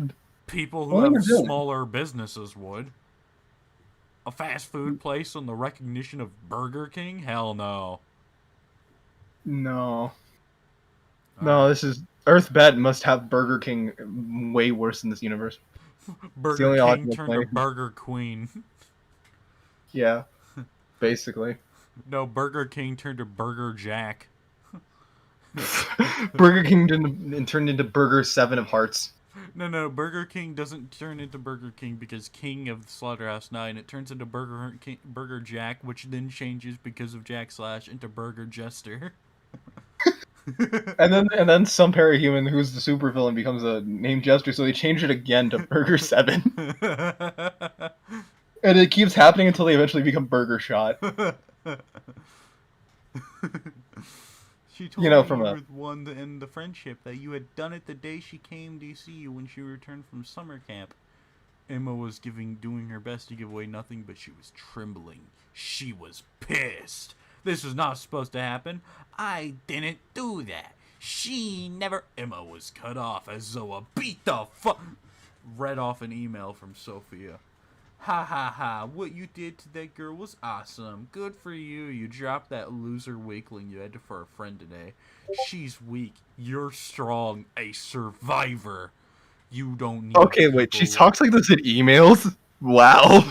People who What are have you doing? smaller businesses would. A fast food place on the recognition of Burger King? Hell no. No. No, Alright. this is EarthBet must have Burger King way worse in this universe. It's the Burger only King logical turned to play. Burger Queen. Yeah, basically. No, Burger King turned to Burger Jack. Burger King didn't turned into Burger 7 of Hearts. No, Burger King doesn't turn into Burger King because King of Slaughterhouse 9. It turns into Burger Jack, which then changes because of Jack Slash into Burger Jester. And then some parahuman who's the supervillain becomes a named jester, so they change it again to Burger 7. And it keeps happening until they eventually become Burger Shot. She told You know, me from you a were the one to end the friendship, that you had done it the day she came to see you when she returned from summer camp. Emma was doing her best to give away nothing, but she was trembling. She was pissed. This was not supposed to happen. I didn't do that. She never. Emma was cut off as Zoa beat the fuck. Read off an email from Sophia. Ha ha ha, what you did to that girl was awesome. Good for you. You dropped that loser weakling you had for a friend today. She's weak. You're strong. A survivor. You don't need Okay, wait, she people talks like this in emails? Wow.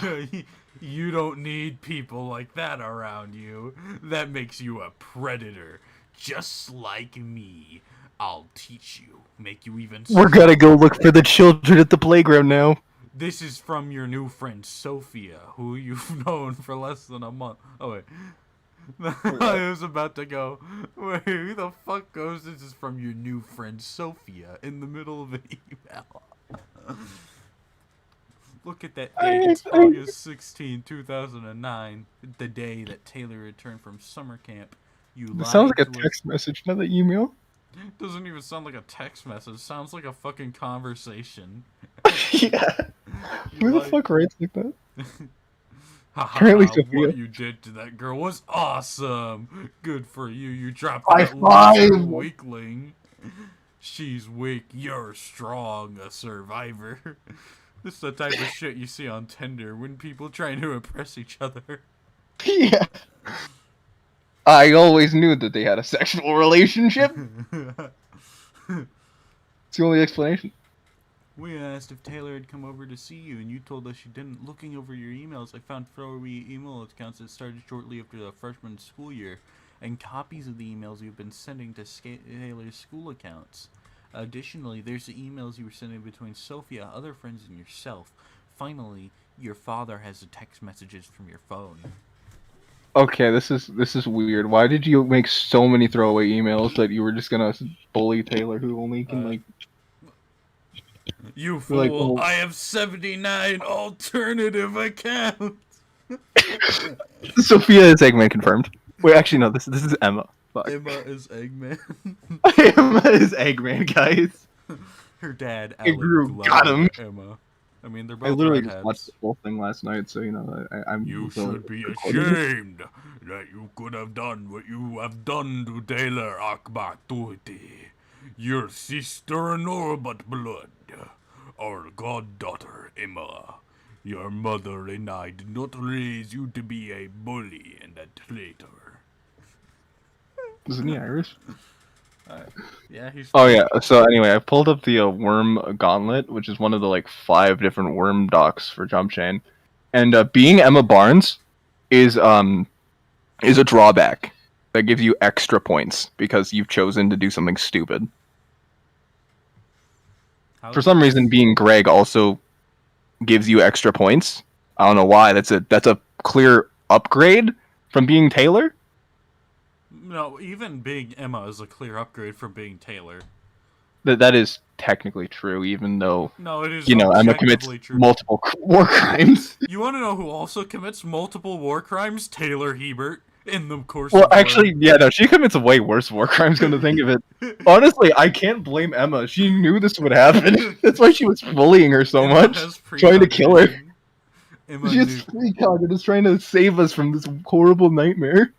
You don't need people like that around you. That makes you a predator. Just like me. I'll teach you. Make you even We're gonna go look for the children at the playground now. This is from your new friend Sophia, who you've known for less than a month. Oh wait. I was about to go. Wait, who the fuck goes? This is from your new friend Sophia in the middle of an email. Look at that date. It's August 16, 2009. The day that Taylor returned from summer camp. You It lied sounds like a to us. text message, not an email. Doesn't even sound like a text message. It sounds like a fucking conversation. Yeah. Who the lied- fuck writes like that? Apparently, Apparently Sophia. what you did to that girl was awesome. Good for you. You dropped High that loser five! weakling. She's weak. You're strong. A survivor. This is the type of shit you see on Tinder when people trying to impress each other. Yeah. I always knew that they had a sexual relationship. It's the only explanation. We asked if Taylor had come over to see you, and you told us she didn't. Looking over your emails, I found throwaway email accounts that started shortly after the freshman school year. and copies of the emails you've been sending to Taylor's school accounts. Additionally, there's the emails you were sending between Sophia, other friends, and yourself. Finally, your father has the text messages from your phone. Okay, this is weird. Why did you make so many throwaway emails that you were just gonna bully Taylor, who only can like? You fool! Like, oh. I have 79 alternative accounts. Sophia is Eggman confirmed. Wait, actually no. This is Emma. Fuck. Emma is Eggman. Emma is Eggman, guys. Her dad, Hey, Alec, Drew, got him. Emma. I mean, they're both I literally redheads. just watched the whole thing last night, so you know I'm. You so should be recording. ashamed that you could have done what you have done to Taylor Akbatuti, your sister-in-law but blood, our goddaughter Emma. Your mother and I did not raise you to be a bully and a traitor. Isn't he Irish? Yeah, he's. Oh yeah. So anyway, I pulled up the Worm Gauntlet, which is one of the like 5 different Worm docs for Jump Chain, and being Emma Barnes is a drawback that gives you extra points because you've chosen to do something stupid. For some reason, being Greg also gives you extra points. I don't know why. That's a clear upgrade from being Taylor. No, even being Emma is a clear upgrade from being Taylor. That is technically true, even though No, it is. Emma commits true. multiple war crimes. You want to know who also commits multiple war crimes? Taylor Hebert. In the course. Well, of actually, yeah, no, she commits way worse war crimes. Come to think of it, honestly, I can't blame Emma. She knew this would happen. That's why she was bullying her so Emma much, trying to kill her. Emma She's just trying to save us from this horrible nightmare.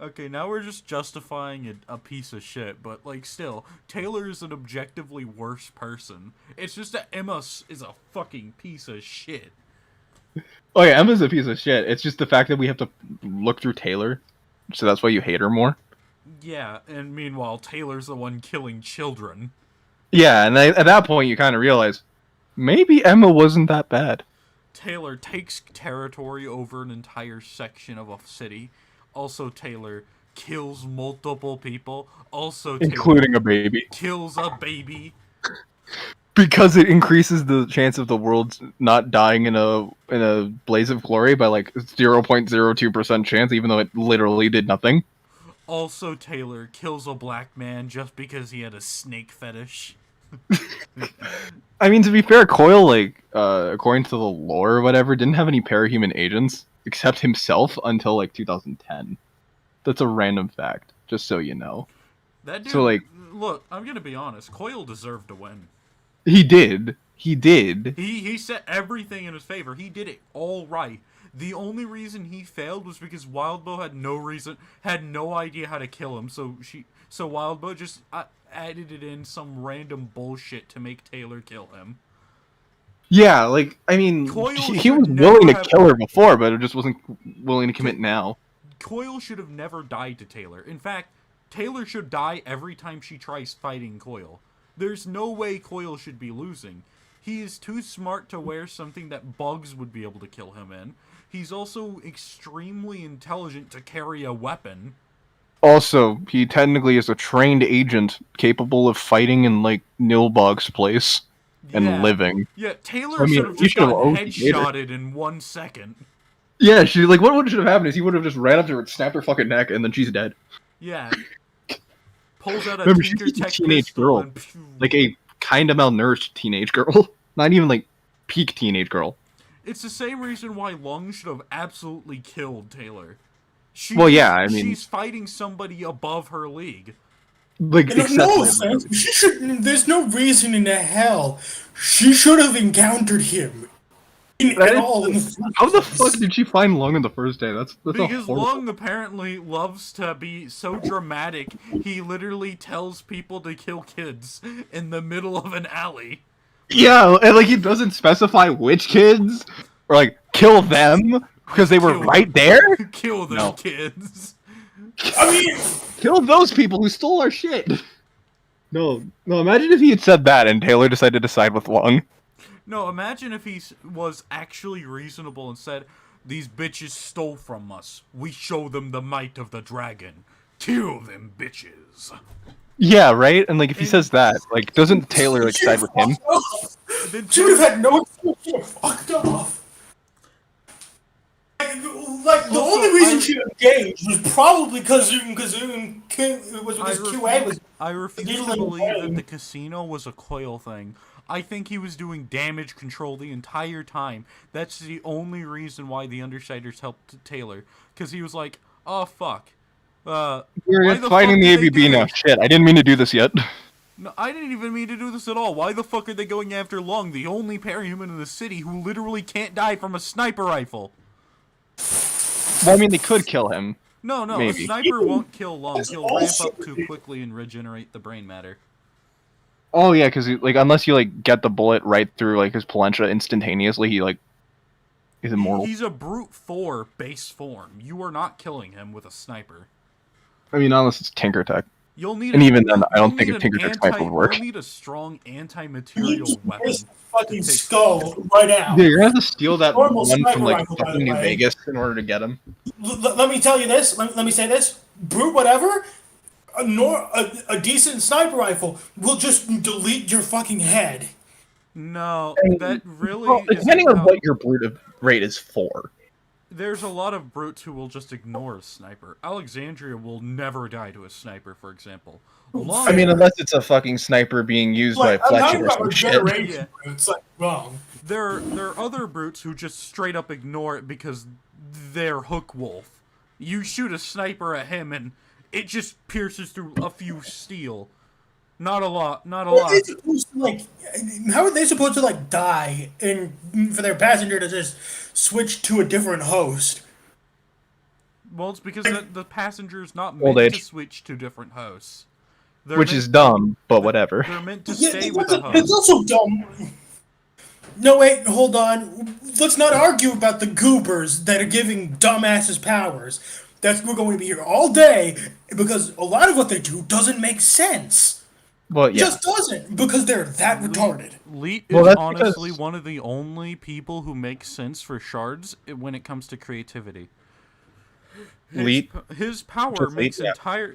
Okay, now we're just justifying a piece of shit, but, like, still, Taylor is an objectively worse person. It's just that Emma is a fucking piece of shit. Oh yeah, Emma's a piece of shit. It's just the fact that we have to look through Taylor, so that's why you hate her more. Yeah, and meanwhile, Taylor's the one killing children. Yeah, and at that point you kind of realize, maybe Emma wasn't that bad. Taylor takes territory over an entire section of a city. Also, Taylor kills multiple people. Also, Taylor including a baby. Kills a baby. Because it increases the chance of the world not dying in a blaze of glory by like 0.02% chance, even though it literally did nothing. Also, Taylor kills a black man just because he had a snake fetish. I mean, to be fair, Coil, like, according to the lore or whatever, didn't have any parahuman agents except himself until like 2010. That's a random fact, just so you know. That dude, so, like, look, I'm gonna be honest. Coil deserved to win. He did. He did. He set everything in his favor. He did it all right. The only reason he failed was because Wildbow had no idea how to kill him. So Wildbow just added it in some random bullshit to make Taylor kill him. Yeah, like, I mean, he was willing to kill her before, but it just wasn't willing to commit now. Coil should have never died to Taylor. In fact, Taylor should die every time she tries fighting Coil. There's no way Coil should be losing. He is too smart to wear something that bugs would be able to kill him in. He's also extremely intelligent to carry a weapon. Also, he technically is a trained agent capable of fighting in, like, Nilbog's place and living. Yeah, Taylor should have just gotten headshotted in 1 second. Yeah, what should have happened is he would have just ran up to her and snapped her fucking neck, and then she's dead. Yeah. Pulls out a Remember, she's a teenage girl. Like a kind of malnourished teenage girl. Not even, like, peak teenage girl. It's the same reason why Lung should have absolutely killed Taylor. She's fighting somebody above her league. Like, no offense, there's no reason in the hell she should have encountered him. How the fuck did she find Lung on the first day? That's because Lung apparently loves to be so dramatic. He literally tells people to kill kids in the middle of an alley. Yeah, and like he doesn't specify which kids or like kill them because they were right there. Kill those kids. I mean, kill those people who stole our shit. No. Imagine if he had said that and Taylor decided to side with Lung. No, imagine if he was actually reasonable and said, "These bitches stole from us. We show them the might of the dragon. Kill them bitches. Yeah, right. And like, if he And- says that, like, doesn't Taylor like side with him? Then She would have had no excuse. She would have fucked off. Like, the Also, only reason I- she engaged was probably because QA was. I refuse to usually believe that insane. the casino was a coil thing. I think he was doing damage control the entire time. That's the only reason why the Undersiders helped Taylor. Because he was like, oh, fuck. Why You're the fighting fuck the did they ABB do now. this? Shit, I didn't mean to do this yet. No, I didn't even mean to do this at all. Why the fuck are they going after Lung, the only parahuman in the city who literally can't die from a sniper rifle? Well, I mean, they could kill him. No, Maybe. a sniper won't kill Lung. That's He'll all ramp shit up too quickly and regenerate the brain matter. Oh yeah, because like unless you like get the bullet right through like his palancha instantaneously, he like is immortal. He's a brute 4 base form. You are not killing him with a sniper. I mean, unless it's Tinker Tech. You'll need And even then, I you'll don't think need a Tinker an Tech sniper would work. You'll need a strong You anti-material just weapon. his fucking to take- skull right out. Yeah, you're gonna have to steal that Normal one sniper from like rifle, by fucking the New way. Vegas in order to get him. Let me tell you this. Let me say this. Brute, whatever. A decent sniper rifle will just delete your fucking head. No, that really Well, isn't depending on how- what your brute rate is for. There's a lot of brutes who will just ignore a sniper. Alexandria will never die to a sniper, for example. Lung, I mean, unless it's a fucking sniper being used Like, by I'm Fletcher talking or about some shit. regeneration. Yeah. It's like wrong. there are other brutes who just straight up ignore it because they're hook wolf. You shoot a sniper at him and it just pierces through a few steel. Not a lot, not a How are lot. they supposed to, like? How are they supposed to like die and for their passenger to just switch to a different host? Well, it's because the passenger's not Old meant to age. switch to different hosts. They're Which meant- is dumb, but whatever. They're meant to Yeah, stay it's with the also- it's host. also dumb. No, wait, hold on. Let's not argue about the goobers that are giving dumbasses powers. We're going to be here all day because a lot of what they do doesn't make sense. Well, It yeah. just doesn't because they're that retarded. Leet Well, is that's honestly because- one of the only people who make sense for shards when it comes to creativity. Leet. His power Just Leet, makes yeah.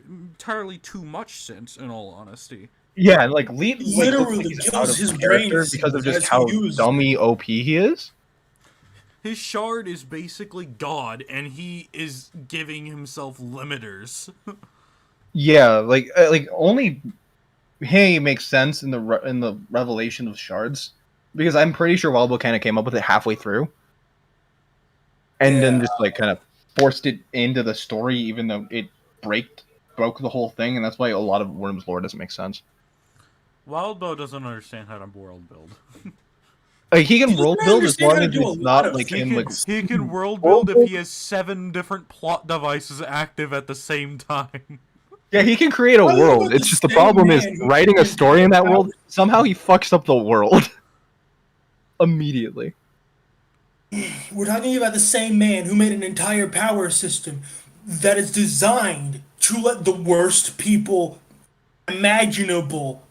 entirely too much sense, in all honesty. Yeah, and like Leet like, looks Literally like he's kills out of his character brain because of cells just as how he uses dummy OP he is. His shard is basically God, and he is giving himself limiters. Yeah, like only he makes sense in the revelation of shards, because I'm pretty sure Wildbow kind of came up with it halfway through, and then just like kind of forced it into the story, even though it broke the whole thing, and that's why a lot of Worm's lore doesn't make sense. Wildbow doesn't understand how to world build. Like he can He doesn't world build as understand long how to as do a it's lot not of like He in can, like he can world build if he has 7 different plot devices active at the same time. yeah, he can create a Why world. would It's the just the same problem is man who writing a created story in that power- world. Somehow he fucks up the world immediately. We're talking about the same man who made an entire power system that is designed to let the worst people imaginable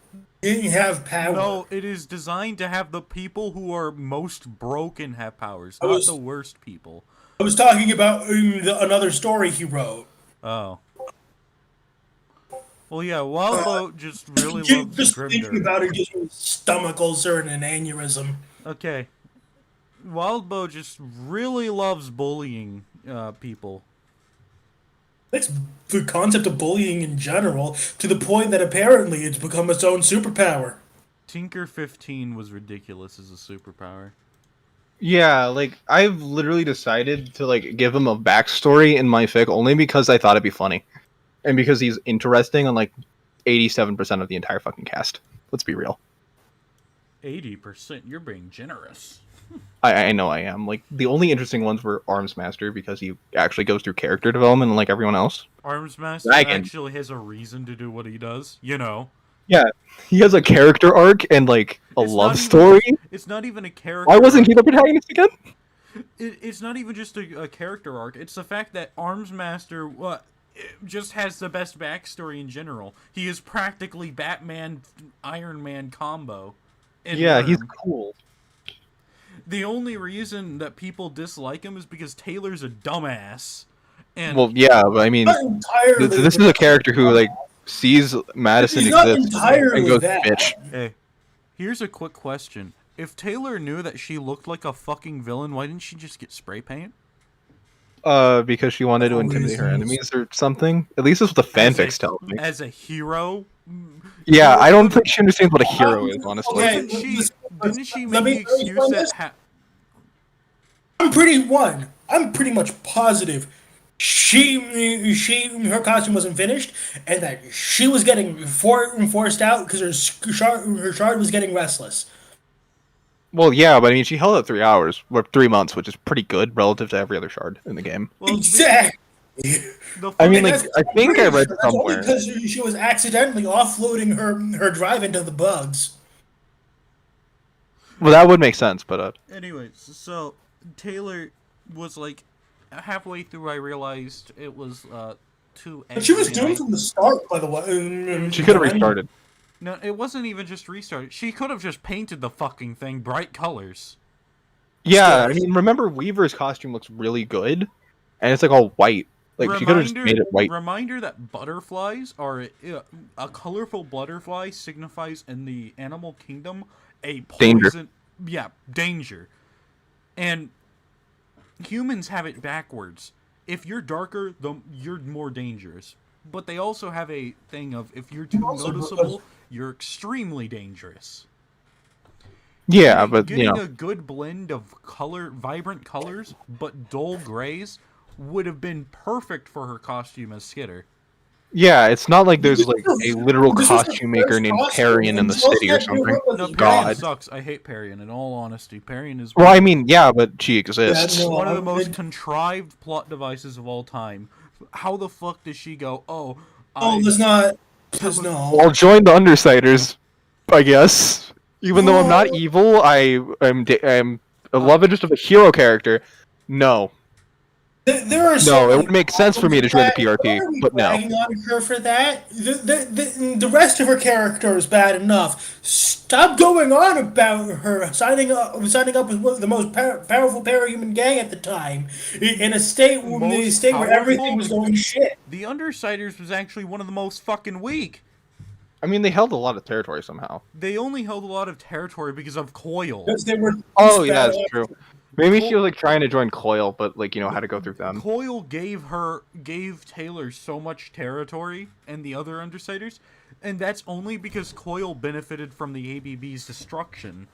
have power. No, it is designed to have the people who are most broken have powers, I not was- the worst people. I was talking about another story he wrote. Oh. Well, yeah, Wildbow just really loves Just thinking Grimdark. about it gives me a stomach ulcer and an aneurysm. Okay. Wildbow just really loves bullying people. That's the concept of bullying in general, to the point that apparently it's become its own superpower. Tinker 15 was ridiculous as a superpower. Yeah, like I've literally decided to like give him a backstory in my fic only because I thought it'd be funny, and because he's interesting on like 87% of the entire fucking cast. Let's be real. 80%? You're being generous. I know I am. Like the only interesting ones were Arms Master because he actually goes through character development like everyone else. Armsmaster Dragon. actually has a reason to do what he does, you know. Yeah, he has a character arc and like a It's love not even- story. It's not even a character Why wasn't arc. he the protagonist again? It's not even just a character arc. It's the fact that Armsmaster just has the best backstory in general. He is practically Batman Iron Man combo. in Yeah, he's Worm. cool. The only reason that people dislike him is because Taylor's a dumbass. And Well, yeah, but I mean, Not entirely. this is a character who like sees Madison He's not exist and entirely goes that. bitch. hey, here's a quick question. If Taylor knew that she looked like a fucking villain, why didn't she just get spray paint? Because she wanted to intimidate her enemies or something. At least that's what the fanfics tell me. As a hero? Yeah, I don't think she understands what a hero is, honestly. Okay, Didn't she let make me the excuse explain that... this. I'm pretty much positive her costume wasn't finished, and that she was getting forced out because her shard was getting restless. Well, yeah, but I mean, she held out 3 hours, or 3 months, which is pretty good relative to every other shard in the game. Well, Exactly. I mean, And like, I think I read that's only somewhere. because she was accidentally offloading her drive into the bugs. Well, that would make sense, but anyways, so Taylor was like, halfway through I realized it was too But she was edgy and doomed from the start, by the way. she could have restarted. No, it wasn't even just restarted. She could have just painted the fucking thing bright colors. Yeah, I mean, remember Weaver's costume looks really good, and it's like all white. Like she could have just made it white. Reminder that butterflies are a colorful butterfly signifies in the animal kingdom a poison. Danger. Yeah, danger. And humans have it backwards. If you're darker, you're more dangerous. But they also have a thing of if you're too noticeable, you're extremely dangerous. Yeah, but you Getting know, a good blend of vibrant colors, but dull grays, would have been perfect for her costume as Skitter. yeah, it's not like there's like a literal costume maker named Parian in the city or something. No, Parian God. sucks. I hate Parian. In all honesty, Parian is Well, I mean, yeah, but she exists. Yeah, no. one of the most contrived plot devices of all time. How the fuck does she go? Oh, Let's not. No. I'll join the Undersiders, I guess. Even though I'm not evil, I'm a love interest of a hero character. No. There are No, it would make sense for me to join the PRP, but no. Ragging on her for that. The rest of her character is bad enough. Stop going on about her signing up with the most powerful parahuman gang at the time in a state where everything was going shit. The Undersiders was actually one of the most fucking weak. I mean, they held a lot of territory somehow. They only held a lot of territory because of Coil. Because they were. Oh, yeah, that's true. Maybe she was like trying to join Coil, but like had to go through them. Coil gave Taylor so much territory and the other Undersiders, and that's only because Coil benefited from the ABB's destruction.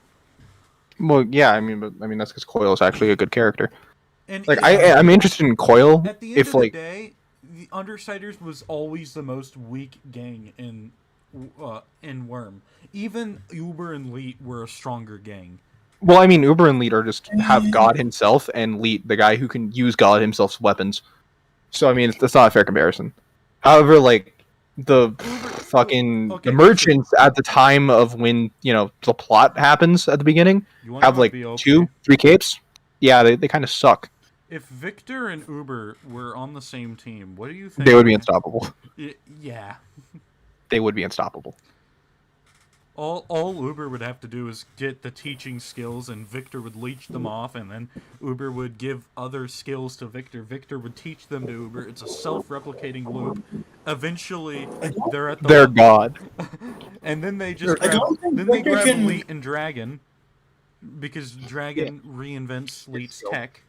Well, yeah, I mean that's because Coil is actually a good character. And Like I'm interested in Coil. at the end If of like the day, the Undersiders was always the most weak gang in Worm. Even Uber and Leet were a stronger gang. Well, I mean, Uber and Leet are just have God himself, and Leet, the guy who can use God himself's weapons. So, I mean, that's not a fair comparison. However, like, the the merchants at the time of when, the plot happens at the beginning have, like, 2, 3 capes. Yeah, they kind of suck. If Victor and Uber were on the same team, what do you think? They would be unstoppable. Yeah. They would be unstoppable. All Uber would have to do is get the teaching skills, and Victor would leech them off, and then Uber would give other skills to Victor. Victor would teach them to Uber. It's a self-replicating loop. Eventually, they're at the They're God. and then they just grab Leet and Dragon, because Dragon reinvents Leet's tech.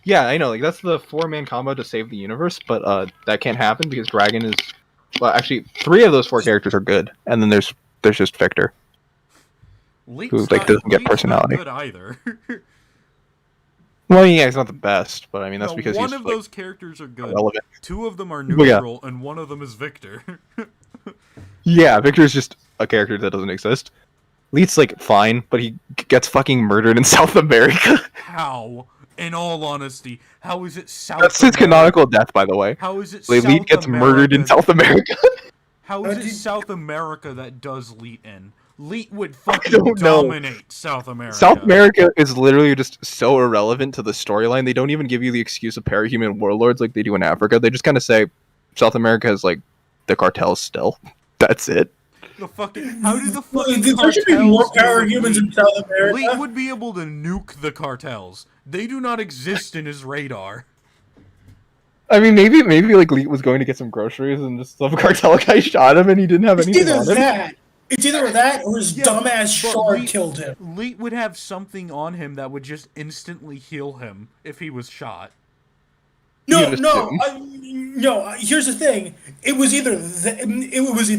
Yeah, I know. Like that's the 4-man combo to save the universe, but that can't happen because Dragon is. Well, actually, 3 of those 4 characters are good, and then there's just Victor, Leet's who like doesn't get personality. Not good either. Well, yeah, he's not the best, but I mean that's because one he's of like, those characters are good. relevant. 2 of them are Well, yeah. neutral, and one of them is Victor. Yeah, Victor's just a character that doesn't exist. Leet's like fine, but he gets fucking murdered in South America. How? In all honesty, how is it South That's his canonical death, by the way. How is it Leet South gets America? murdered in South America. How is it South America that does Leet in? Leet would I fucking don't know. dominate South America. South America is literally just so irrelevant to the storyline. They don't even give you the excuse of parahuman warlords like they do in Africa. They just kind of say South America is like the cartels still. That's it. The fucking how do the fucking There should be more cartels parahumans do in South America. Leet would be able to nuke the cartels. They do not exist in his radar. I mean, maybe like Leet was going to get some groceries and just some cartel guy shot him and he didn't have It's anything either on him. that. It's either that or his dumbass but shard killed him. Leet would have something on him that would just instantly heal him if he was shot. No, You'd no, assume. no. Here's the thing. It was either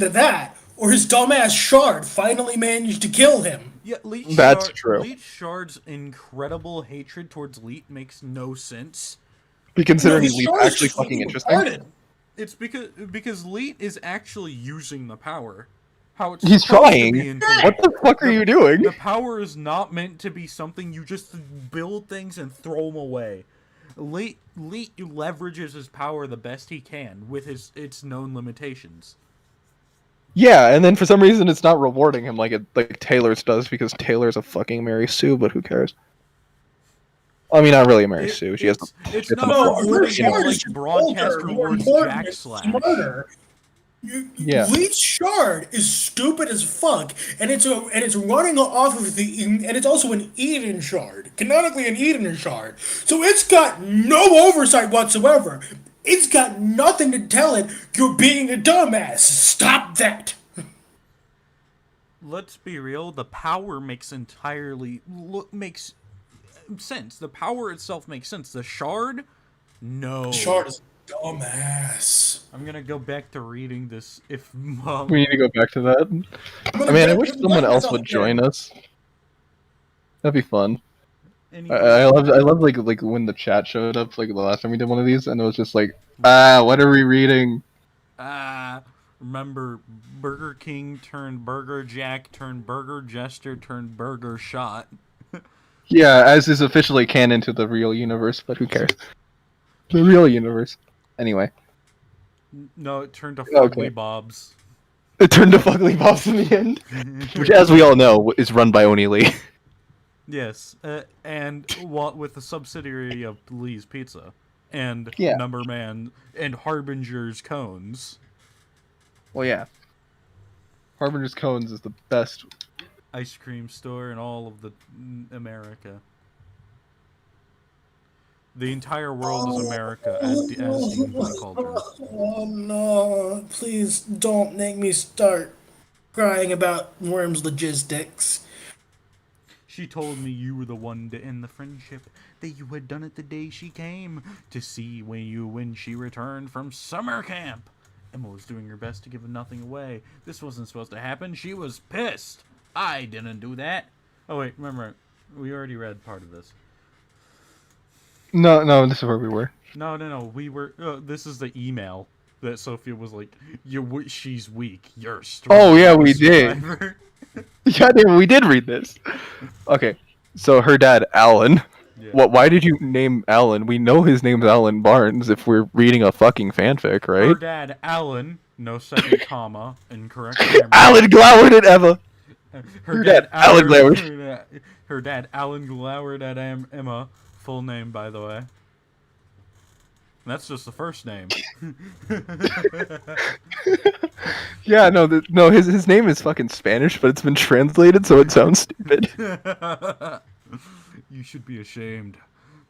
that or his dumbass shard finally managed to kill him. Yeah, That's true. Leet Shard's incredible hatred towards Leet makes no sense. Be considering his Leet's shard is actually just fucking fucking interesting. retarded. It's because Leet is actually using the power. How it's He's supposed to trying. be intended. What the fuck are you doing? The power is not meant to be something you just build things and throw them away. Leet leverages his power the best he can with its known limitations. Yeah, and then for some reason it's not rewarding him like Taylor's does because Taylor's a fucking Mary Sue, but who cares? I mean, not really a Mary Sue. She has. It's it's not No, rewarding her him shard like is just broadcast older, more rewards important, Jack it's Slash. smarter. Yeah. Leet's shard is stupid as fuck, and it's running off of and it's also an Eden shard, canonically an Eden shard. So it's got no oversight whatsoever. It's got nothing to tell it. You're being a dumbass. Stop that. Let's be real. The power makes makes sense. The power itself makes sense. The shard, no. Shard is a dumbass. I'm gonna go back to reading this. If We need to go back to that. I mean, I wish someone else would join us. That'd be fun. I love like when the chat showed up like the last time we did one of these, and it was just like, what are we reading? Remember Burger King turned Burger Jack turned Burger Jester turned Burger Shot. Yeah, as is officially canon to the real universe, but who cares? The real universe. Anyway. No, it turned to Fugly Okay. Bobs. It turned to Fugly Bobs in the end, which, as we all know, is run by Oni Lee. Yes, and what with the subsidiary of Lee's Pizza and Yeah. Number Man and Harbinger's Cones. Well, yeah. Harbinger's Cones is the best. Ice cream store in all of America. The entire world is America, as Dean called her. Oh no! Please don't make me start crying about Worm's logistics. She told me you were the one to end the friendship, that you had done it the day she came to see when she returned from summer camp. Emma was doing her best to give nothing away. This wasn't supposed to happen. She was pissed. I didn't do that. Oh wait, remember, we already read part of this. No, this is where we were. No. We were. This is the email that Sophia was like, she's weak. You're strong. Oh yeah, we did. Survivor." Yeah, we did read this. Okay, so her dad, Alan. Yeah. Why did you name Alan? We know his name's Alan Barnes if we're reading a fucking fanfic, Her right? dad, Alan, no second comma, incorrect grammar. Alan glowered at Emma. Her dad, Alan glowered. Her dad, Alan glowered at Emma. Full name, by the way. That's just the first name. Yeah, no, his name is fucking Spanish, but it's been translated, so it sounds stupid. You should be ashamed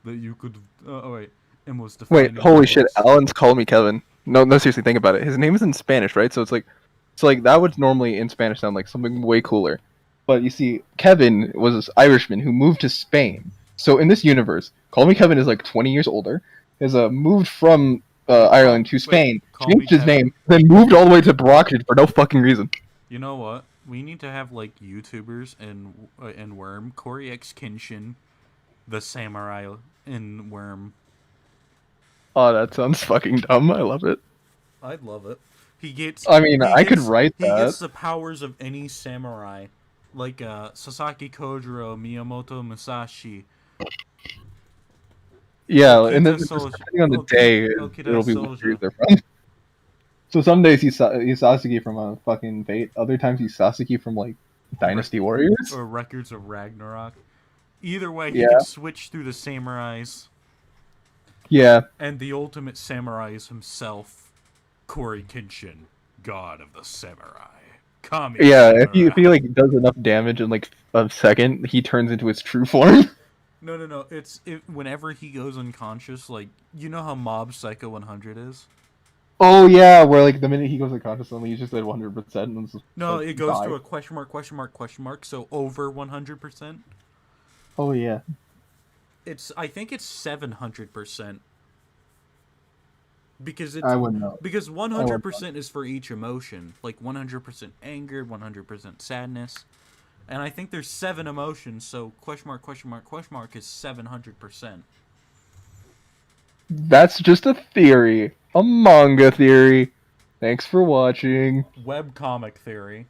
that you could. Oh wait, Emma's Wait, defining holy shit! roles. Alan's called me Kevin. No, seriously, think about it. His name is in Spanish, right? So it's like that would normally in Spanish sound like something way cooler. But you see, Kevin was this Irishman who moved to Spain. So in this universe, Call Me Kevin is like 20 years older. Has moved from Ireland to Spain, Call Me changed his Kevin. name, then moved all the way to Brockton for no fucking reason. You know what? We need to have like YouTubers and Worm, Corey X Kenshin, the Samurai in Worm. Oh, that sounds fucking dumb. I love it. I'd love it. He gets. I mean, he I could gets- write He that. gets the powers of any samurai, like Sasaki Kojiro, Miyamoto Musashi. Yeah, Okita and then Soja. depending on the Okita- day, Okita it'll be Soja. what series they're from. So some days he's Sasuke from fucking Fate. Other times he's Sasuke from like Dynasty Warriors. Or Records of Ragnarok. Either way, he Yeah. can switch through the samurais. Yeah, And the ultimate samurai is himself, Corey Kenshin, god of the samurai. Kami yeah. samurai. If he like does enough damage in like a second, he turns into his true form. No. Whenever he goes unconscious, like, you know how Mob Psycho 100 is? Oh yeah, where like the minute he goes unconscious, suddenly he's just at 100% and just, No, like, it goes die. to a question mark, question mark, question mark, so over 100%. Oh yeah. I think it's 700%. Because I wouldn't know. because 100% is for each emotion. Like 100% anger, 100% sadness. And I think there's 7 emotions, so question mark, question mark, question mark is 700%. That's just a theory. A manga theory. Thanks for watching. Webcomic theory.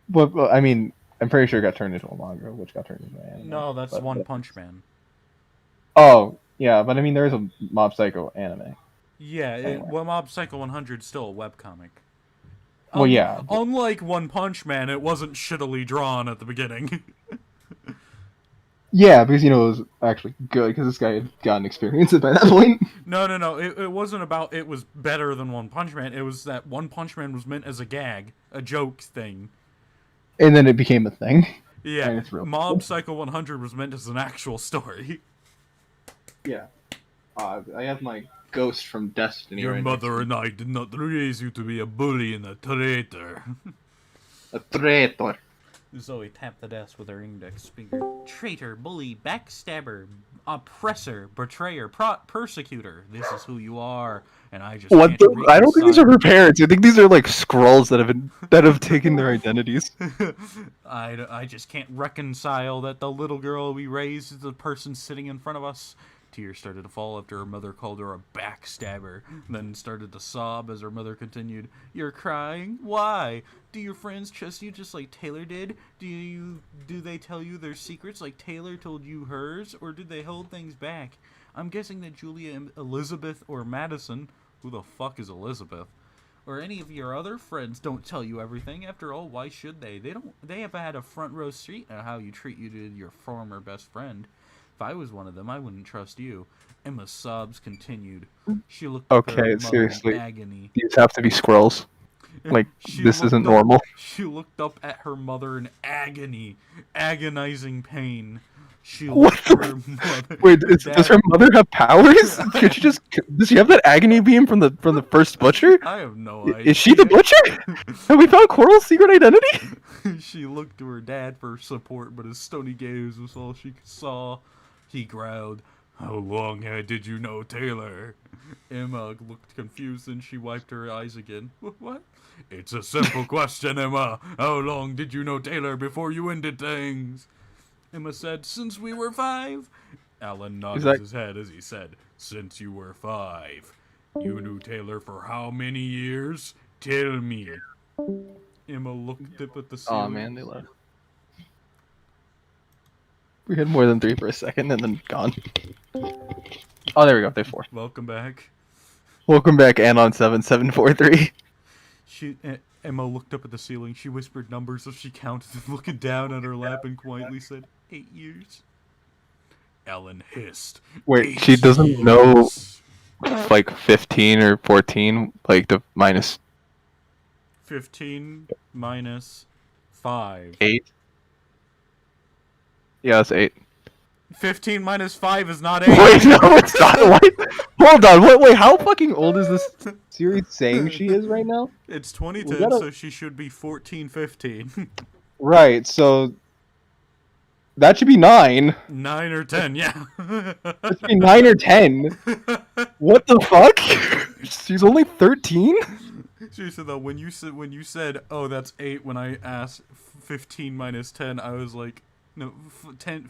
But I mean, I'm pretty sure it got turned into a manga, which got turned into an anime. No, that's but, One Punch Man. Oh, yeah, but I mean, there is a Mob Psycho anime. Yeah, Anyway. well, Mob Psycho 100 is still a webcomic. Well, yeah. Unlike One Punch Man, it wasn't shittily drawn at the beginning. Yeah, because, it was actually good, because this guy had gotten experience by that point. No. It wasn't about it was better than One Punch Man. It was that One Punch Man was meant as a gag, a joke thing. And then it became a thing. Yeah, And it's real Mob cool. Psycho 100 was meant as an actual story. Yeah. I have my ghost from Destiny Your right mother and I did not raise you to be a bully and a traitor. A traitor. Zoe tapped the desk with her index finger. Traitor, bully, backstabber, oppressor, betrayer, persecutor. This is who you are, and I just What can't the? I don't think these are reconcile- her parents. I think these are like scrolls that have taken their identities. I just can't reconcile that the little girl we raised is the person sitting in front of us. Tears started to fall after her mother called her a backstabber, then started to sob as her mother continued, "You're crying? Why? Do your friends trust you just like Taylor did? Do they tell you their secrets like Taylor told you hers, or did they hold things back? I'm guessing that Julia, Elizabeth, or Madison, who the fuck is Elizabeth, or any of your other friends don't tell you everything. After all, why should they? They have had a front row seat on how you treated your former best friend. If I was one of them, I wouldn't trust you." Emma's sobs continued. She looked up at her Okay, mother seriously. in agony. These have to be scrolls. Like, this isn't normal. She looked up at her mother in agony, agonizing pain. She What looked at her mother. Wait, does her mother have powers? Does she have that agony beam from the first butcher? I have no idea. Is she the butcher? Have we found Coral's secret identity? She looked to her dad for support, but his stony gaze was all she saw. He growled, "How long did you know Taylor?" Emma looked confused, and she wiped her eyes again. What? It's a simple question, Emma. How long did you know Taylor before you ended things? Emma said, "Since we were 5. Alan nodded his head as he said, "Since you were 5. You knew Taylor for how many years? Tell me." Emma looked up at the ceiling. Oh man, they left. We had more than 3 for a second and then gone. Oh, there we go. They 4. Welcome back. Welcome back, Anon 7743. Emma looked up at the ceiling. She whispered numbers as she counted them, looking down at her lap, and quietly said, 8 years. Alan hissed. Wait, 8 she doesn't know years. like 15 or 14, like the minus 15 minus 5. 8. Yeah, that's 8. 15 minus 5 is not 8. Wait, no, it's not. What? Hold on. Wait, how fucking old is this series saying she is right now? It's 2010, so she should be 14, 15. Right, so that should be 9. 9 or 10, yeah. That should be 9 or 10. What the fuck? She's only 13? Seriously though, when you said, "Oh, that's 8," when I asked 15 minus 10, I was like, no,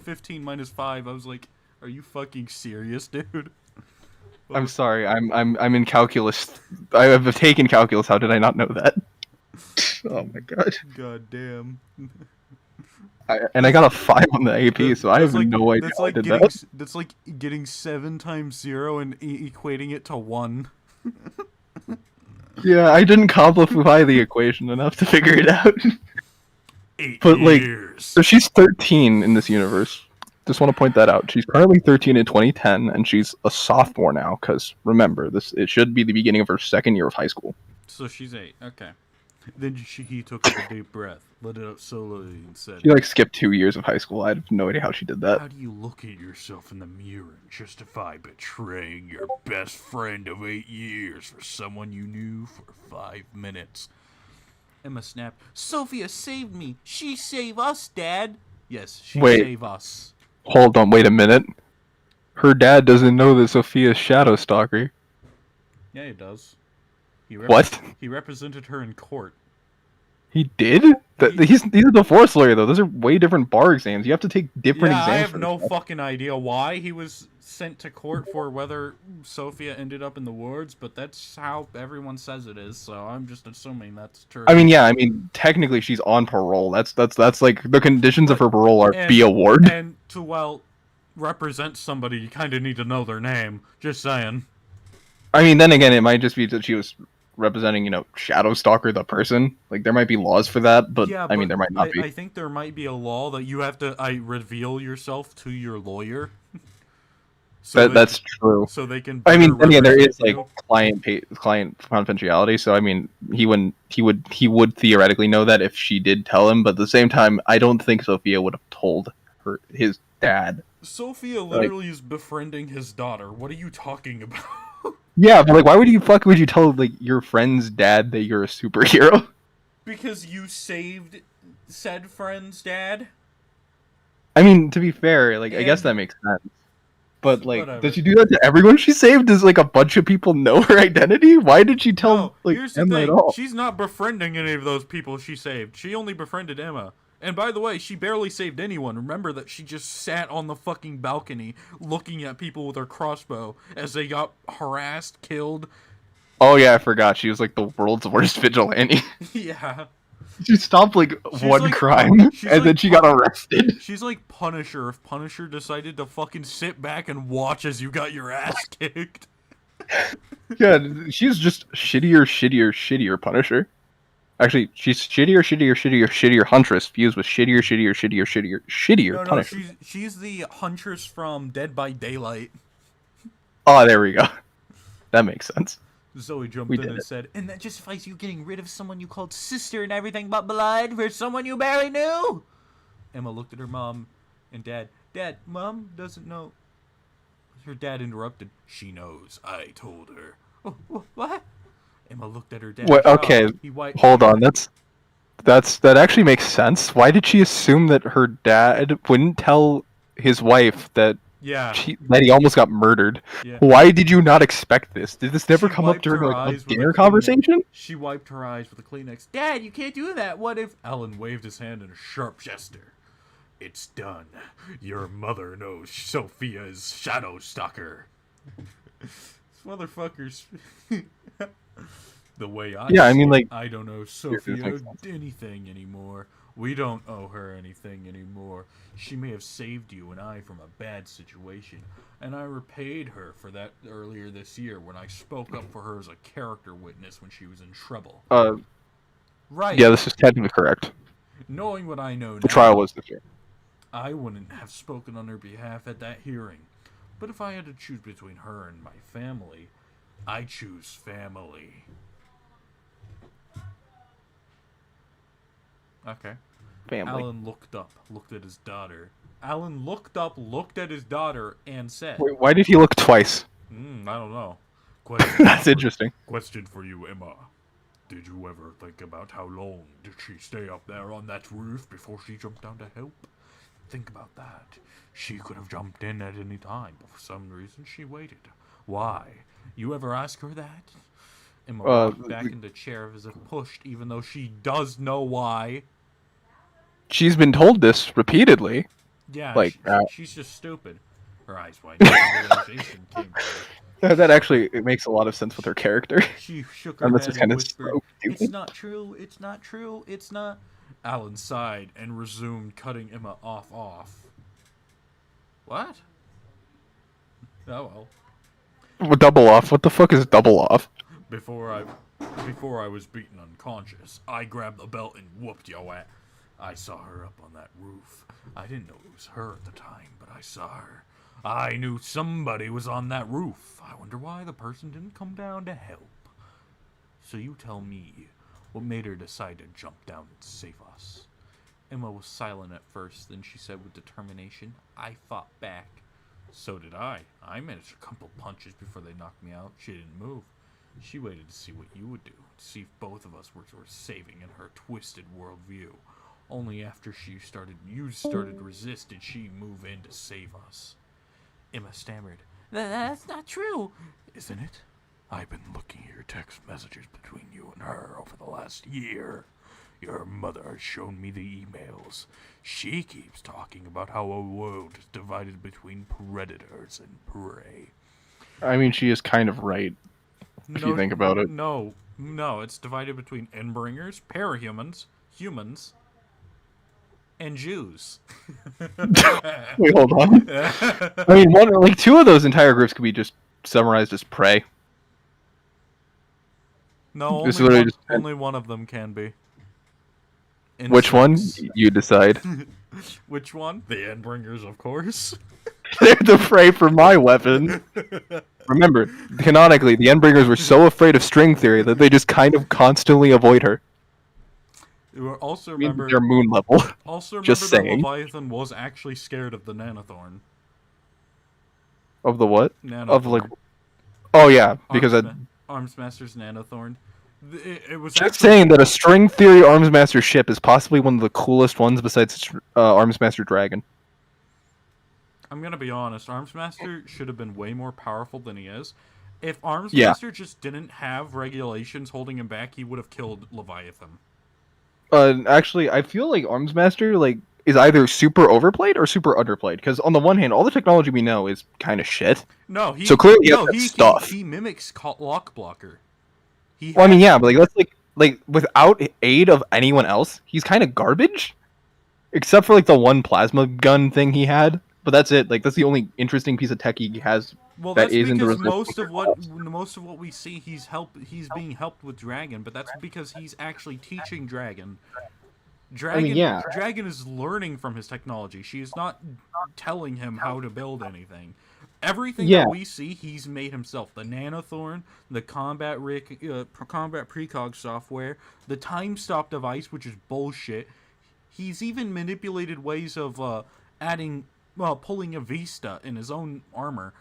15 minus 5. I was like, "Are you fucking serious, dude?" I'm sorry. I'm in calculus. I have taken calculus. How did I not know that? Oh my god. God damn. I got a 5 on the AP, so I have no idea how I did that. That's like getting 7 times 0 and equating it to 1. Yeah, I didn't simplify the equation enough to figure it out. 8 But, like, years. So she's 13 in this universe. Just want to point that out. She's currently 13 in 2010, and she's a sophomore now. Because remember, it should be the beginning of her second year of high school. So she's 8. Okay. Then he took a deep breath, let it out slowly, and said, She like skipped 2 years of high school. I have no idea how she did that. "How do you look at yourself in the mirror and justify betraying your best friend of 8 years for someone you knew for 5 minutes?" Emma snapped, "Sophia saved me. She saved us, Dad." "Yes, she Wait. saved us." Hold on, wait a minute. Her dad doesn't know that Sophia's Shadow Stalker. Yeah, he does. What? He represented her in court. He did? He's a divorce lawyer though. Those are way different bar exams. You have to take different exams. I have for no this. fucking idea why he was sent to court for whether Sophia ended up in the woods, but that's how everyone says it is, so I'm just assuming that's true. I mean, yeah. I mean, technically, she's on parole. That's like the conditions of her parole are be a ward. And to represent somebody, you kind of need to know their name. Just saying. I mean, then again, it might just be that she was representing, Shadow Stalker the person. Like, there might be laws for that, but Yeah, I mean, there might not be. I think there might be a law that you have to reveal yourself to your lawyer. That's true. So they can. I mean, then again, there is represent like you. client confidentiality. So I mean, he would theoretically know that if she did tell him. But at the same time, I don't think Sophia would have told his dad. Sophia literally is befriending his daughter. What are you talking about? Yeah, but like, why would you tell like your friend's dad that you're a superhero? Because you saved said friend's dad. I mean, to be fair, like I guess that makes sense. But like, does she do that to everyone she saved? Does like a bunch of people know her identity? Why did she tell Here's the Emma thing. at all? She's not befriending any of those people she saved. She only befriended Emma. And by the way, she barely saved anyone. Remember that she just sat on the fucking balcony looking at people with her crossbow as they got harassed, killed. Oh yeah, I forgot. She was like the world's worst vigilante. Yeah. She stopped one crime, and then she got arrested. She's like Punisher if Punisher decided to fucking sit back and watch as you got your ass kicked. Yeah, she's just shittier Punisher. Actually, she's shittier Huntress fused with shittier Punisher. No, she's the Huntress from Dead by Daylight. Oh, there we go. That makes sense. Zoe jumped in and said, "And that justifies you getting rid of someone you called sister and everything but blood for someone you barely knew?" Emma looked at her mom and dad. "Dad, Mom doesn't know." Her dad interrupted. "She knows. I told her." "Oh, what?" Emma looked at her dad. What? Okay, hold on. That actually makes sense. Why did she assume that her dad wouldn't tell his wife that that he almost got murdered? Yeah. Why did you not expect this? Did this never come up during a dinner conversation? She wiped her eyes with a Kleenex. "Dad, you can't do that. What if..." Alan waved his hand in a sharp gesture. "It's done. Your mother knows Sophia is Shadow Stalker." This motherfucker's... The way I I don't owe Sophia anything anymore. We don't owe her anything anymore. She may have saved you and I from a bad situation, and I repaid her for that earlier this year when I spoke up for her as a character witness when she was in trouble. Right. Yeah, this is technically correct. Knowing what I know now, the trial was this year. I wouldn't have spoken on her behalf at that hearing. But if I had to choose between her and my family, I choose family. Okay. Family. Alan looked at his daughter. Alan looked up, looked at his daughter, and said... Wait, why did he look twice? I don't know. That's interesting. Question for you, Emma. Did you ever think about how long did she stay up there on that roof before she jumped down to help? Think about that. She could have jumped in at any time, but for some reason she waited. Why? You ever ask her that? Emma rocked back in the chair as if pushed, even though she does know why. She's been told this repeatedly. Yeah, she's just stupid. Her eyes widened. Realization came to her. That actually it makes a lot of sense with her character. She shook her head and whispered, "It's not true. It's not true. It's not." Alan sighed and resumed cutting Emma off. What? Oh well. Double off? What the fuck is double off? Before I was beaten unconscious, I grabbed the belt and whooped your ass. I saw her up on that roof. I didn't know it was her at the time, but I saw her. I knew somebody was on that roof. I wonder why the person didn't come down to help. So you tell me, What made her decide to jump down and save us? Emma was silent at first, then she said with determination, I fought back. So did I. I managed a couple punches before they knocked me out. She didn't move. She waited to see what you would do, to see if both of us were worth saving in her twisted worldview. Only after you started to resist did she move in to save us. Emma stammered, That's not true. Isn't it? I've been looking at your text messages between you and her over the last year. Your mother has shown me the emails. She keeps talking about how a world is divided between predators and prey. I mean, she is kind of right, if you think about it. No, it's divided between Endbringers, parahumans, humans, and Jews. Wait, hold on. I mean, two of those entire groups could be just summarized as prey. No, only one of them can be. Insects. Which one? You decide. Which one? The Endbringers, of course. They're the prey for my weapon. Remember, canonically, the Endbringers were so afraid of string theory that they just kind of constantly avoid her. Also remember, they're moon level. Also remember just that saying. Leviathan was actually scared of the Nanothorn. Of the what? Nanothorn. Of like... Oh yeah, because Armsmaster's Nanothorn. It was just saying that a string theory Armsmaster ship is possibly one of the coolest ones besides Armsmaster Dragon. I'm gonna be honest, Armsmaster should have been way more powerful than he is. If Armsmaster just didn't have regulations holding him back, he would have killed Leviathan. Actually, I feel like Armsmaster is either super overplayed or super underplayed. Because on the one hand, all the technology we know is kind of shit. No, so clearly he stuff. He mimics Lock Blocker. I mean, yeah, but that's without aid of anyone else, he's kind of garbage. Except for the one plasma gun thing he had, but that's it. That's the only interesting piece of tech he has. Well, that's because most of what we see, he's being helped with Dragon, but that's because he's actually teaching Dragon. Dragon is learning from his technology. She is not telling him how to build anything. Everything that we see, he's made himself. The Nanothorn, the combat precog software, the time stop device, which is bullshit. He's even manipulated ways of pulling a Vista in his own armor.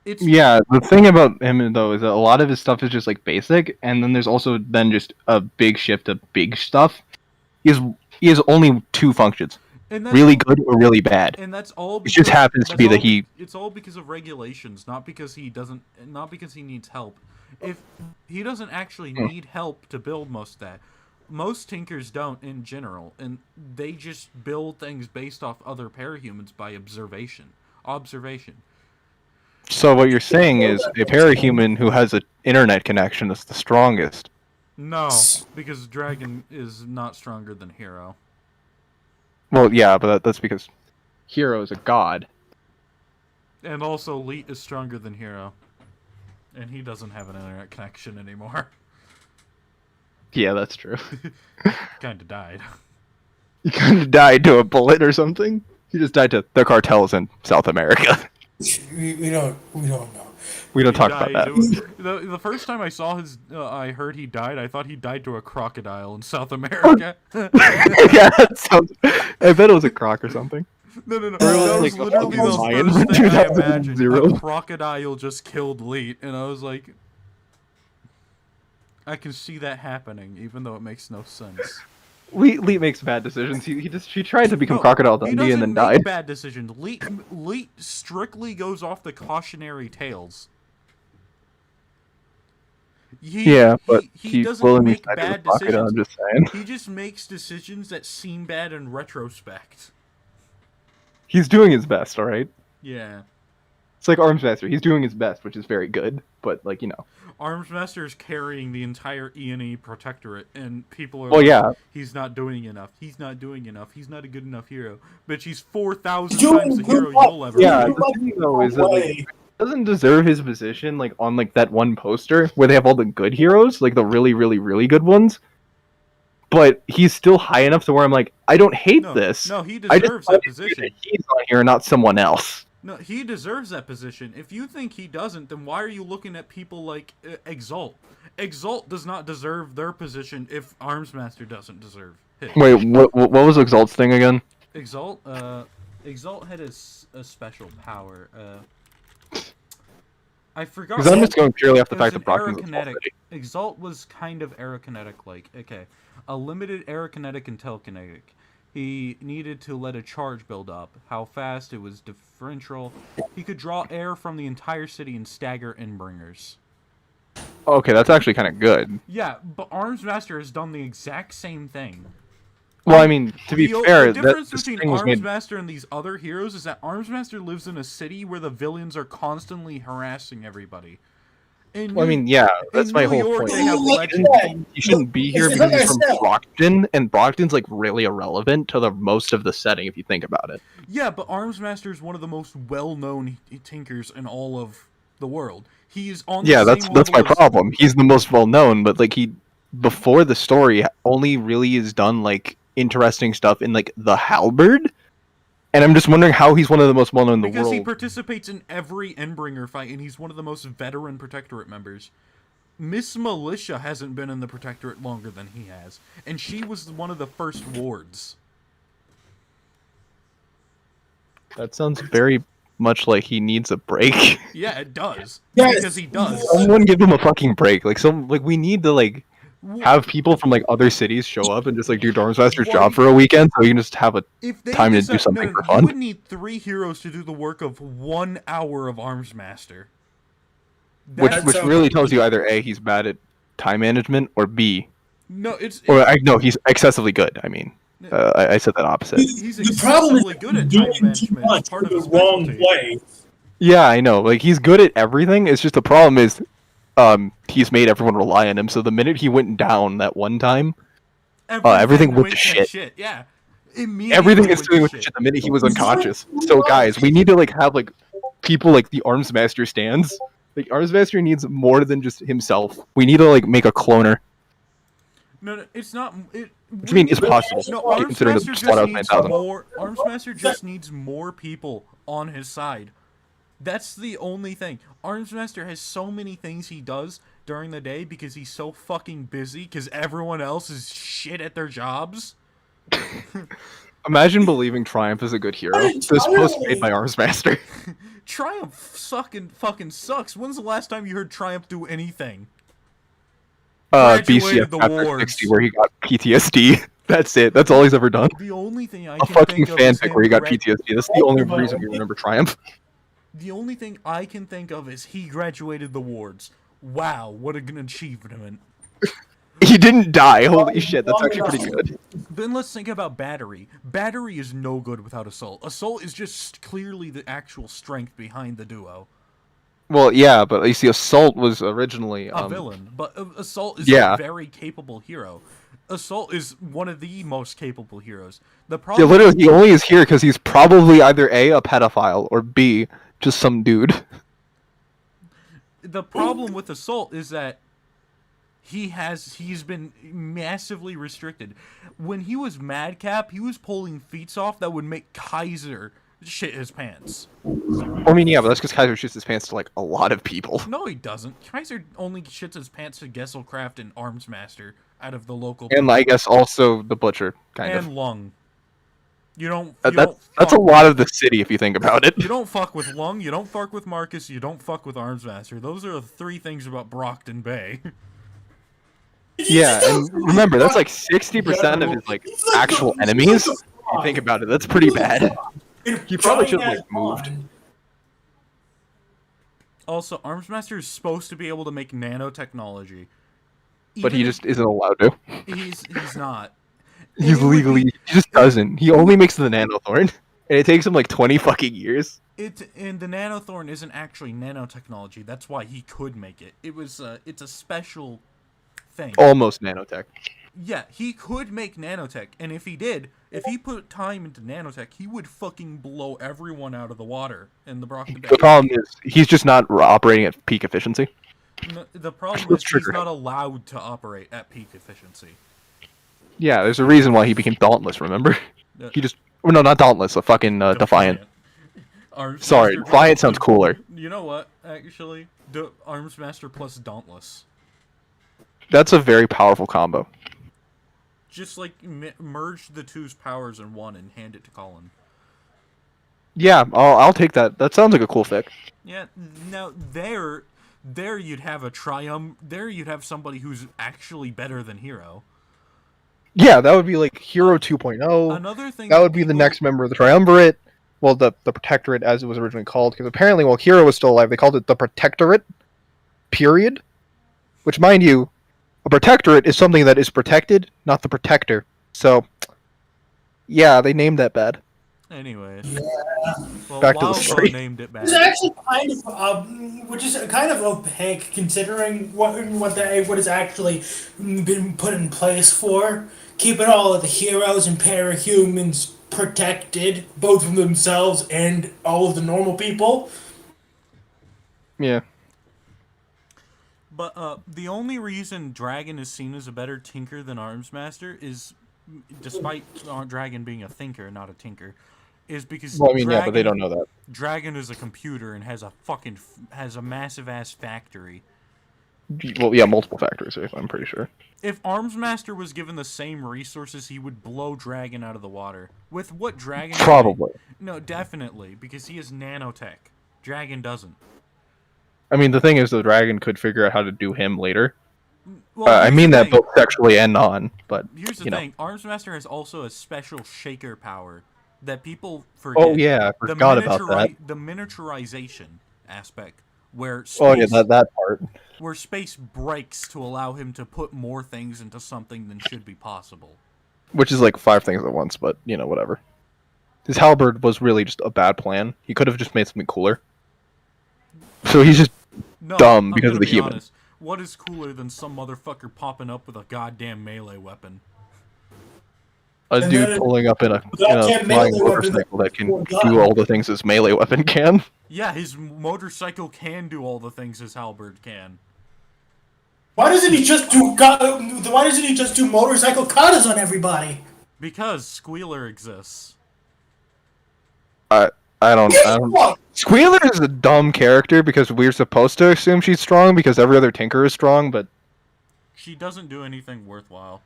The thing about him though is that a lot of his stuff is just basic, and then there's also just a big shift to big stuff. He has only two functions. Really good or really bad. And that's all because, it just happens to be that it's all because of regulations, not because he needs help. If he doesn't actually need help to build most of that. Most Tinkers don't in general, and they just build things based off other parahumans by observation. So what you're saying is a parahuman who has an internet connection is the strongest. No, because Dragon is not stronger than Hero. Well, yeah, but that's because Hero is a god. And also, Elite is stronger than Hero. And he doesn't have an internet connection anymore. Yeah, that's true. Kinda died. He kinda died to a bullet or something? He just died to the cartels in South America. We don't know. We don't talk about that. The first time I saw I heard he died, I thought he died to a crocodile in South America. Yeah, that sounds... I bet it was a croc or something. No. That was literally the first thing I imagined. A crocodile just killed Leet, and I was like... I can see that happening, even though it makes no sense. Leet makes bad decisions. She tried to become Crocodile Dundee and then died. He doesn't make bad decisions. Leet strictly goes off the cautionary tales. He doesn't make bad decisions. I'm just saying. He just makes decisions that seem bad in retrospect. He's doing his best, alright? Yeah. It's like Armsmaster. He's doing his best, which is very good, but, Armsmaster is carrying the entire E&E Protectorate, and people are he's not doing enough. He's not doing enough. He's not a good enough hero. But she's 4,000 times the hero you'll ever be. The thing, though, is that, he doesn't deserve his position, on, that one poster where they have all the good heroes, the really, really, really good ones. But he's still high enough to where I'm like, I don't hate this. No, he deserves that position. He's on here, not someone else. No, he deserves that position. If you think he doesn't, then why are you looking at people like Exalt? Exalt does not deserve their position if Armsmaster doesn't deserve his. Wait, what was Exalt's thing again? Exalt had a special power. I forgot. Because I'm just going purely off the It fact was that an Brockton's a small aerokinetic. city. Exalt was kind of aerokinetic like. Okay. A limited aerokinetic and telekinetic. He needed to let a charge build up. How fast it was differential. He could draw air from the entire city and stagger Endbringers. Okay, that's actually kind of good. Yeah, but Armsmaster has done the exact same thing. Well, I mean, to be fair, the difference this between thing was made. Armsmaster and these other heroes is that Armsmaster lives in a city where the villains are constantly harassing everybody. Well, I mean, yeah, that's in my New whole York, point. they have Like legends. that. He shouldn't be here It's because like he's I from said. Brockton, and Brockton's like really irrelevant to the most of the setting if you think about it. Yeah, but Armsmaster is one of the most well-known tinkers in all of the world. He is on the Yeah, same that's my level as- problem. He's the most well known, but like he before the story only really has done like interesting stuff in like the Halberd. And I'm just wondering how he's one of the most well known in the Because he world. participates in every Endbringer fight, and he's one of the most veteran Protectorate members. Miss Militia hasn't been in the Protectorate longer than he has, and she was one of the first wards. That sounds very much like he needs a break. Yeah, it does. Yes. Because he does. Someone give him a fucking break. Like we need to like have people from like other cities show up and just like do Dormsmaster's job for a weekend so you can just have a If they time to decide- do something no, for You fun. would need 3 heroes to do the work of 1 hour of Armsmaster. which That's- really tells you either A, he's bad at time management, or B, No, it's no, he's excessively good. I mean, I said that opposite. He's The problem is excessively good at doing time too management. much It's part in of the his wrong specialty. way. Yeah, I know. Like he's good at everything. It's just the problem is, he's made everyone rely on him. So the minute he went down that one time, everything went to shit. Yeah. Immediately everything went is doing to with shit. shit the minute he was unconscious. So guys, we need to like have like people like the Armsmaster stands. Like Armsmaster needs more than just himself. We need to like make a cloner. No, it's not. Which I mean is possible. No, considering the Armsmaster slot out just needs 9,000. more. Armsmaster just needs more people on his side. That's the only thing. Armsmaster has so many things he does during the day because he's so fucking busy because everyone else is shit at their jobs. Imagine believing Triumph is a good hero. This post made by Armsmaster. Triumph fucking sucks. When's the last time you heard Triumph do anything? Graduated BCF the chapter wards. 60 where he got PTSD. That's it. That's all he's ever done. The only thing I A can fucking think of is fanfic him where he got grad- PTSD. That's the only reason we remember Triumph. The only thing I can think of is he graduated the wards. Wow, what an achievement. He didn't die. Holy shit, that's actually pretty good. Then let's think about Battery. Battery is no good without Assault. Assault is just clearly the actual strength behind the duo. Well, yeah, but you see, Assault was originally A villain, but Assault is yeah. a very capable hero. Assault is one of the most capable heroes. The Yeah, problem literally, he only is here because he's probably either A, a pedophile, or B, just some dude. the problem with Assault is that he's been massively restricted. When he was Madcap, he was pulling feats off that would make Kaiser shit his pants. I mean, yeah, but that's because Kaiser shits his pants to, like, a lot of people. No, he doesn't. Kaiser only shits his pants to Gesselcraft and Armsmaster out of the local. And, I guess, also the Butcher, kind and of. Lung. You don't. That's a lot of the city, if you think about it. You don't fuck with Lung. You don't fuck with Marcus. You don't fuck with Armsmaster. Those are the 3 things about Brockton Bay. Yeah, and remember, that's like 60% of his, like, actual enemies. If you think about it, that's pretty bad. He probably should have, like, moved. Also, Armsmaster is supposed to be able to make nanotechnology. But he Even just isn't allowed to. if he's not. He's it would legally, he just doesn't. He only makes the nanothorn. And it takes him like 20 fucking years. And the nanothorn isn't actually nanotechnology. That's why he could make it. It's a special thing. Almost nanotech. Yeah, he could make nanotech, and if he put time into nanotech, he would fucking blow everyone out of the water in the Brockton Bay. The problem is, he's just not operating at peak efficiency. The problem Let's is he's trigger not allowed to operate at peak efficiency. Yeah, there's a reason why he became Dauntless, remember? Uh, He just... Well, no, not Dauntless, a fucking Defiant. Armsmaster Sorry, plus- Defiant sounds cooler. You know what, actually? Armsmaster plus Dauntless. That's a very powerful combo. Just like merge the two's powers in one and hand it to Colin. Yeah, I'll take that. That sounds like a cool fic. Yeah, now there you'd have a triumph. There you'd have somebody who's actually better than Hero. Yeah, that would be like Hero 2.0. Another thing That would be the next member of the Triumvirate. Well, the Protectorate, as it was originally called, because apparently while Hero was still alive, they called it the Protectorate. Period. Which, mind you, a Protectorate is something that is protected, not the Protector. So, yeah, they named that bad. Anyways. Yeah. Well, Back to the Wildbow story. named it bad. It's actually kind of, which is kind of opaque considering what is actually been put in place for. Keeping all of the heroes and parahumans protected, both from themselves and all of the normal people. Yeah. But the only reason Dragon is seen as a better tinker than Armsmaster is, despite Dragon being a thinker, not a tinker, is because Well, I mean, Dragon, yeah, but they don't know that. Dragon is a computer and has a massive ass factory. Well, yeah, multiple factories, I'm pretty sure. If Armsmaster was given the same resources, he would blow Dragon out of the water. With what Dragon... Probably. No, definitely, because he has nanotech. Dragon doesn't. I mean, the thing is, the Dragon could figure out how to do him later. Well, I here's mean the that thing. both sexually and non, but, Here's the you know. thing. Armsmaster has also a special shaker power that people forget. Oh, yeah, I forgot about that. The miniaturization aspect, where space, Oh, yeah, that part. where space breaks to allow him to put more things into something than should be possible. Which is like 5 things at once, but, you know, whatever. His halberd was really just a bad plan. He could have just made something cooler. So he's just No, dumb I'm because gonna of the be human. honest. What is cooler than some motherfucker popping up with a goddamn melee weapon? A And dude then pulling up in a goddamn flying melee weapon motorcycle that can or do all the things his melee weapon can. Yeah, his motorcycle can do all the things his halberd can. Why doesn't he just do? Why doesn't he just do motorcycle katas on everybody? Because Squealer exists. I don't. Fuck. Squealer is a dumb character because we're supposed to assume she's strong because every other Tinker is strong, but She doesn't do anything worthwhile.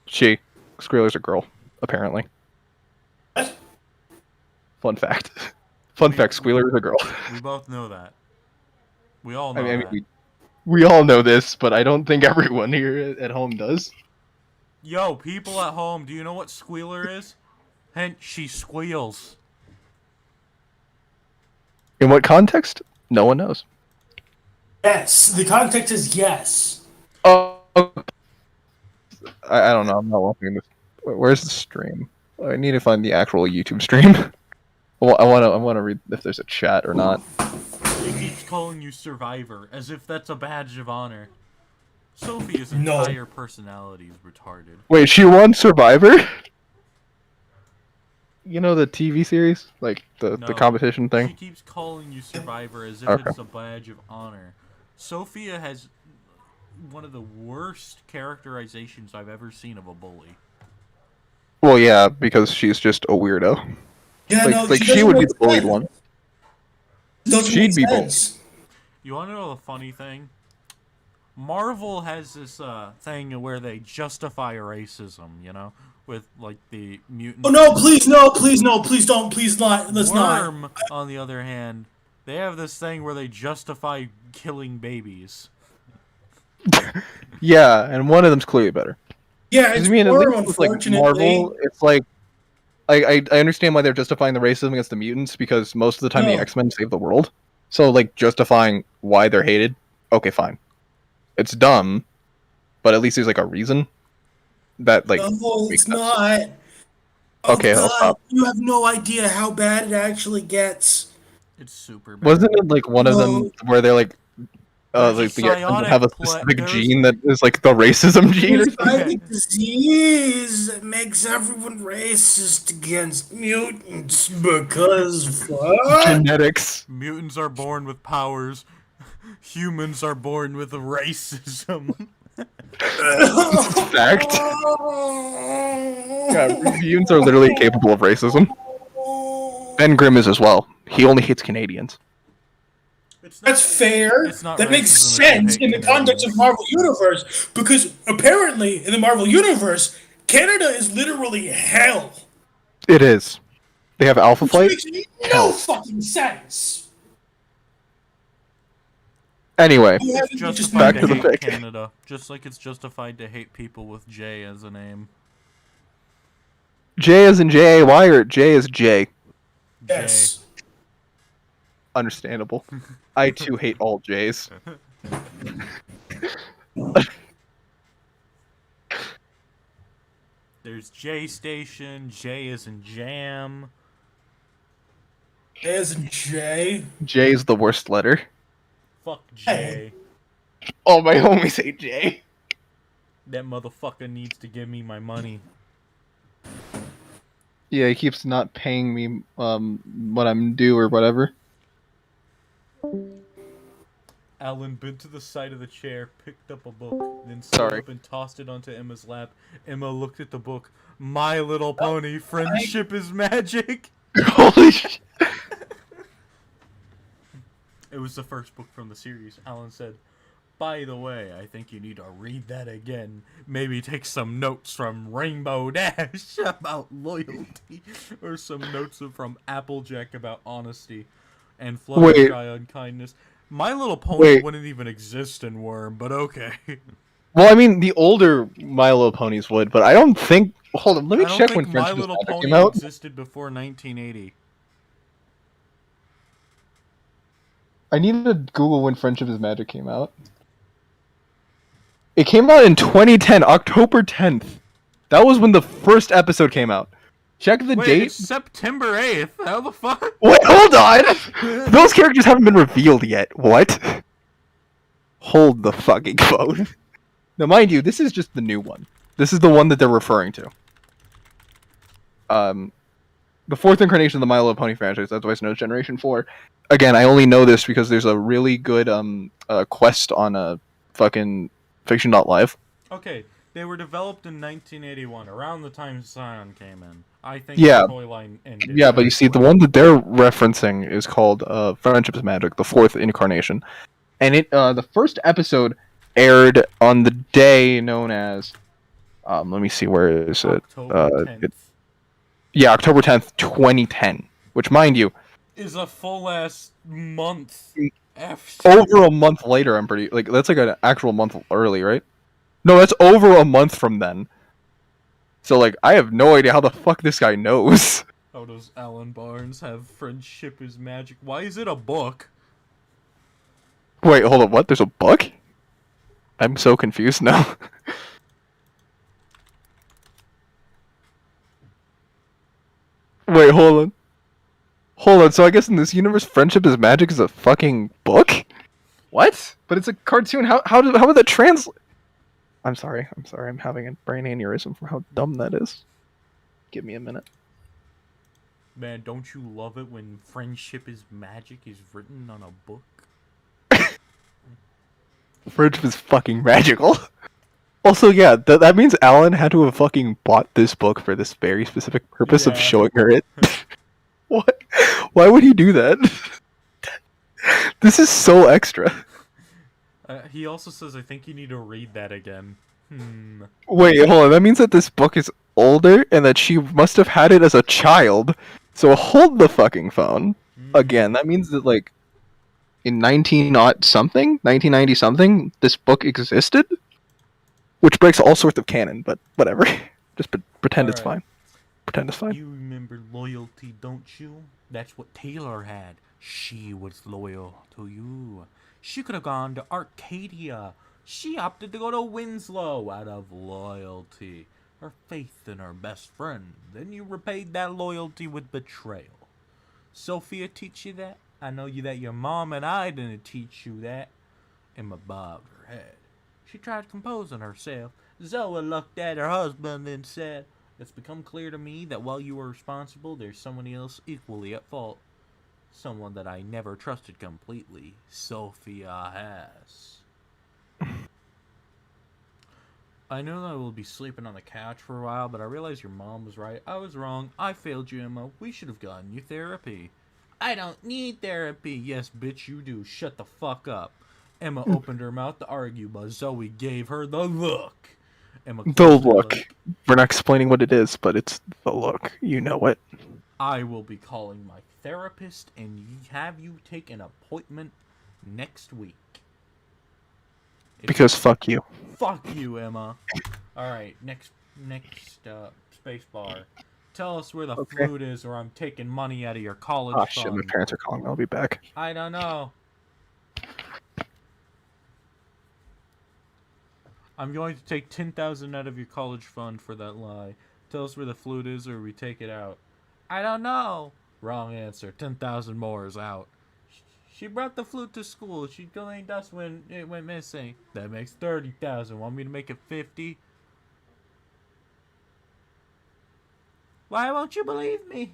Squealer's a girl, apparently. What? Fun fact. Fun fact, Squealer is a girl. We both know that. We all know I mean, that. we all know this, but I don't think everyone here at home does. Yo, people at home, do you know what Squealer is? Hence, she squeals. In what context? No one knows. Yes, the context is yes. Oh, I don't know. I'm not watching this. Where's the stream? I need to find the actual YouTube stream. Well, I want to read if there's a chat or not. He keeps calling you Survivor, as if that's a badge of honor. Sophia's No. entire personality is retarded. Wait, she won Survivor? You know the TV series, like the No. competition She thing. keeps calling you Survivor as if Okay. it's a badge of honor. Sophia has one of the worst characterizations I've ever seen of a bully. Well, yeah, because she's just a weirdo. Yeah, Like she would be the bullied one. She'd be bullied. You want to know the funny thing? Marvel has this thing where they justify racism, you know, with like the mutant. Oh no! Please no! Please no! Please don't! Please not! Let's not! Worm, on the other hand, they have this thing where they justify killing babies. Yeah, and one of them's clearly better. Yeah, 'Cause it's I mean, at Worm, least with, like, unfortunately. Marvel, it's like I understand why they're justifying the racism against the mutants because most of the time the No. X-Men save the world. So like justifying why they're hated, okay, fine. It's dumb, but at least there's like a reason that like No, makes it's sense. not. Oh, Okay, I'll God, stop. You have no idea how bad it actually gets. It's super bad. Wasn't it like one of them No. where they're like There's a like the X-Men psionic have a pla- specific there's- gene that is like the racism gene or It's something? like a disease that makes everyone racist against mutants because what? Genetics. Mutants are born with powers. Humans are born with racism. Fact. Yeah, mutants are literally capable of racism. Ben Grimm is as well. He only hates Canadians. It's not, That's fair. it's not That makes racism if you sense hate in the context Canadians. of Marvel Universe, because apparently in the Marvel Universe, Canada is literally hell. It is. They have Alpha Which Flight. makes no Hell. fucking sense. Anyway, You It's haven't just justified Back to to the hate pick. Canada, just like it's justified to hate people with J as a name. J as in J-A-Y or J as J? Yes. Understandable. I too hate all J's. There's J Station, J as in Jam. As in J. J is the worst letter. Fuck J. All my homies hate J. That motherfucker needs to give me my money. Yeah, he keeps not paying me what I'm due or whatever. Alan bent to the side of the chair, picked up a book, then stood Sorry. up and tossed it onto Emma's lap. Emma looked at the book. My Little Pony, Friendship is Magic. Holy shit. It was the first book from the series. Alan said, by the way, I think you need to read that again. Maybe take some notes from Rainbow Dash about loyalty. Or some notes from Applejack about honesty. And Fluttershy on kindness. My Little Pony wouldn't even exist in Worm, but okay. Well, I mean, the older My Little Ponies would, but I don't think... Hold on, let me check when My Friendship is Little Magic Pony came out. existed before 1980. I need to Google when Friendship is Magic came out. It came out in 2010, October 10th. That was when the first episode came out. Check the Wait, date. it's September 8th. How the fuck? Wait, hold on! Those characters haven't been revealed yet. What? Hold the fucking phone. Now, mind you, this is just the new one. This is the one that they're referring to. The fourth incarnation of the My Little Pony franchise, that's why it's known as Generation 4. Again, I only know this because there's a really good quest on a fucking Fiction.live. Okay, they were developed in 1981, around the time Scion came in. I think Yeah. the toy line ended. Yeah, but you see, the one that they're referencing is called Friendship is Magic, the fourth incarnation. And it the first episode aired on the day known as... let me see, where is it? October 10th. Yeah, October 10th, 2010. Which, mind you, Is a full ass month after. over a month later, I'm pretty... Like, that's like an actual month early, right? No, that's over a month from then. So, like, I have no idea how the fuck this guy knows. How does Alan Barnes have Friendship is Magic? Why is it a book? Wait, hold on, what? There's a book? I'm so confused now. Wait, hold on. Hold on, so I guess in this universe, Friendship is Magic is a fucking book? What? But it's a cartoon, how would that translate? I'm sorry, I'm having a brain aneurysm from how dumb that is. Give me a minute. Man, don't you love it when Friendship is Magic is written on a book? Friendship is fucking magical. Also, yeah, that means Alan had to have fucking bought this book for this very specific purpose of Yeah. showing her it. What? Why would he do that? This is so extra. He also says, I think you need to read that again. Wait, hold on. That means that this book is older and that she must have had it as a child. So hold the fucking phone. Again, that means that, like, in 1990 something, this book existed? Which breaks all sorts of canon, but whatever. Just pretend it's Alright. fine. Pretend it's fine. You remember loyalty, don't you? That's what Taylor had. She was loyal to you. She could have gone to Arcadia. She opted to go to Winslow out of loyalty. Her faith in her best friend. Then you repaid that loyalty with betrayal. Sophia teach you that? I know you that your mom and I didn't teach you that. Emma bobbed her head. She tried composing herself. Zoa looked at her husband and said, it's become clear to me that while you were responsible, there's someone else equally at fault. Someone that I never trusted completely. Sophia has. I know that I will be sleeping on the couch for a while, but I realize your mom was right. I was wrong. I failed you, Emma. We should have gotten you therapy. I don't need therapy. Yes, bitch, you do. Shut the fuck up. Emma opened her mouth to argue, but Zoe gave her the look. Emma The closed her look. lip. We're not explaining what it is, but it's the look. You know it. I will be calling my therapist and have you take an appointment next week. Because fuck you. Fuck you, Emma. Alright, next space bar. Tell us where the Okay. flute is or I'm taking money out of your college Oh fund. shit, my parents are calling. I'll be back. I don't know. I'm going to take 10,000 out of your college fund for that lie. Tell us where the flute is or we take it out. I don't know. Wrong answer. 10,000 more is out. She brought the flute to school. She cleaned us when it went missing. That makes 30,000. Want me to make it 50? Why won't you believe me?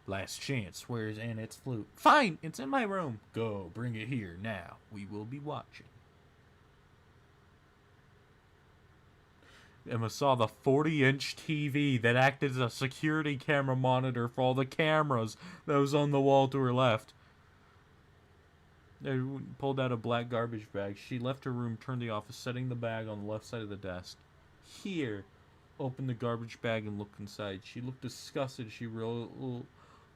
Last chance. Where's Annette's flute? Fine. It's in my room. Go. Bring it here now. We will be watching. Emma saw the 40-inch TV that acted as a security camera monitor for all the cameras that was on the wall to her left. They pulled out a black garbage bag. She left her room, turned the office, setting the bag on the left side of the desk. Here, opened the garbage bag and looked inside. She looked disgusted. She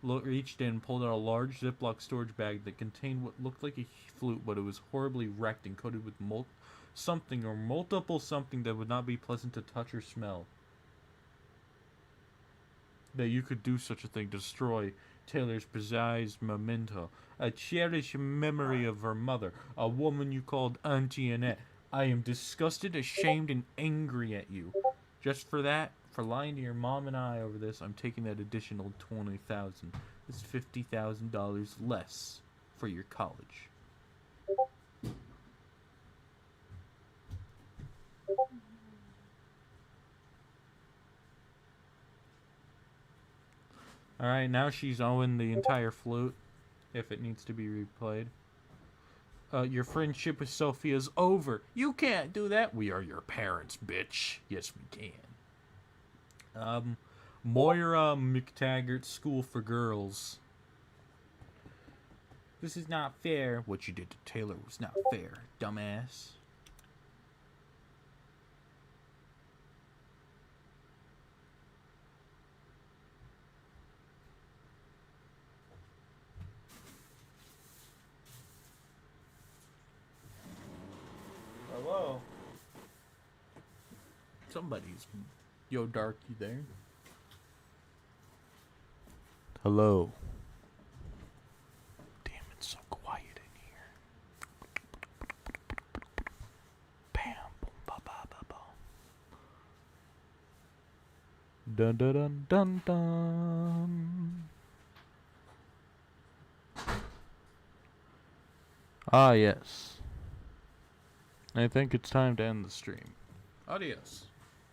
reached in and pulled out a large Ziploc storage bag that contained what looked like a flute, but it was horribly wrecked and coated with something or multiple something that would not be pleasant to touch or smell. That you could do such a thing, destroy Taylor's prized memento, a cherished memory of her mother, a woman you called Auntie Annette. I am disgusted, ashamed, and angry at you. Just for that, for lying to your mom and I over this, I'm taking that additional 20,000. That's $50,000 less for your college. Alright, now she's owing the entire flute, if it needs to be replayed. Your friendship with Sophia's over. You can't do that. We are your parents, bitch. Yes, we can. Moira McTaggart's School for Girls. This is not fair. What you did to Taylor was not fair, dumbass. Hello? Somebody's... Yo, Dark, you there? Hello? Damn, it's so quiet in here. Bam, boom, ba, ba, ba, ba. Dun, dun, dun, dun, dun. Ah, yes. I think it's time to end the stream. Adios.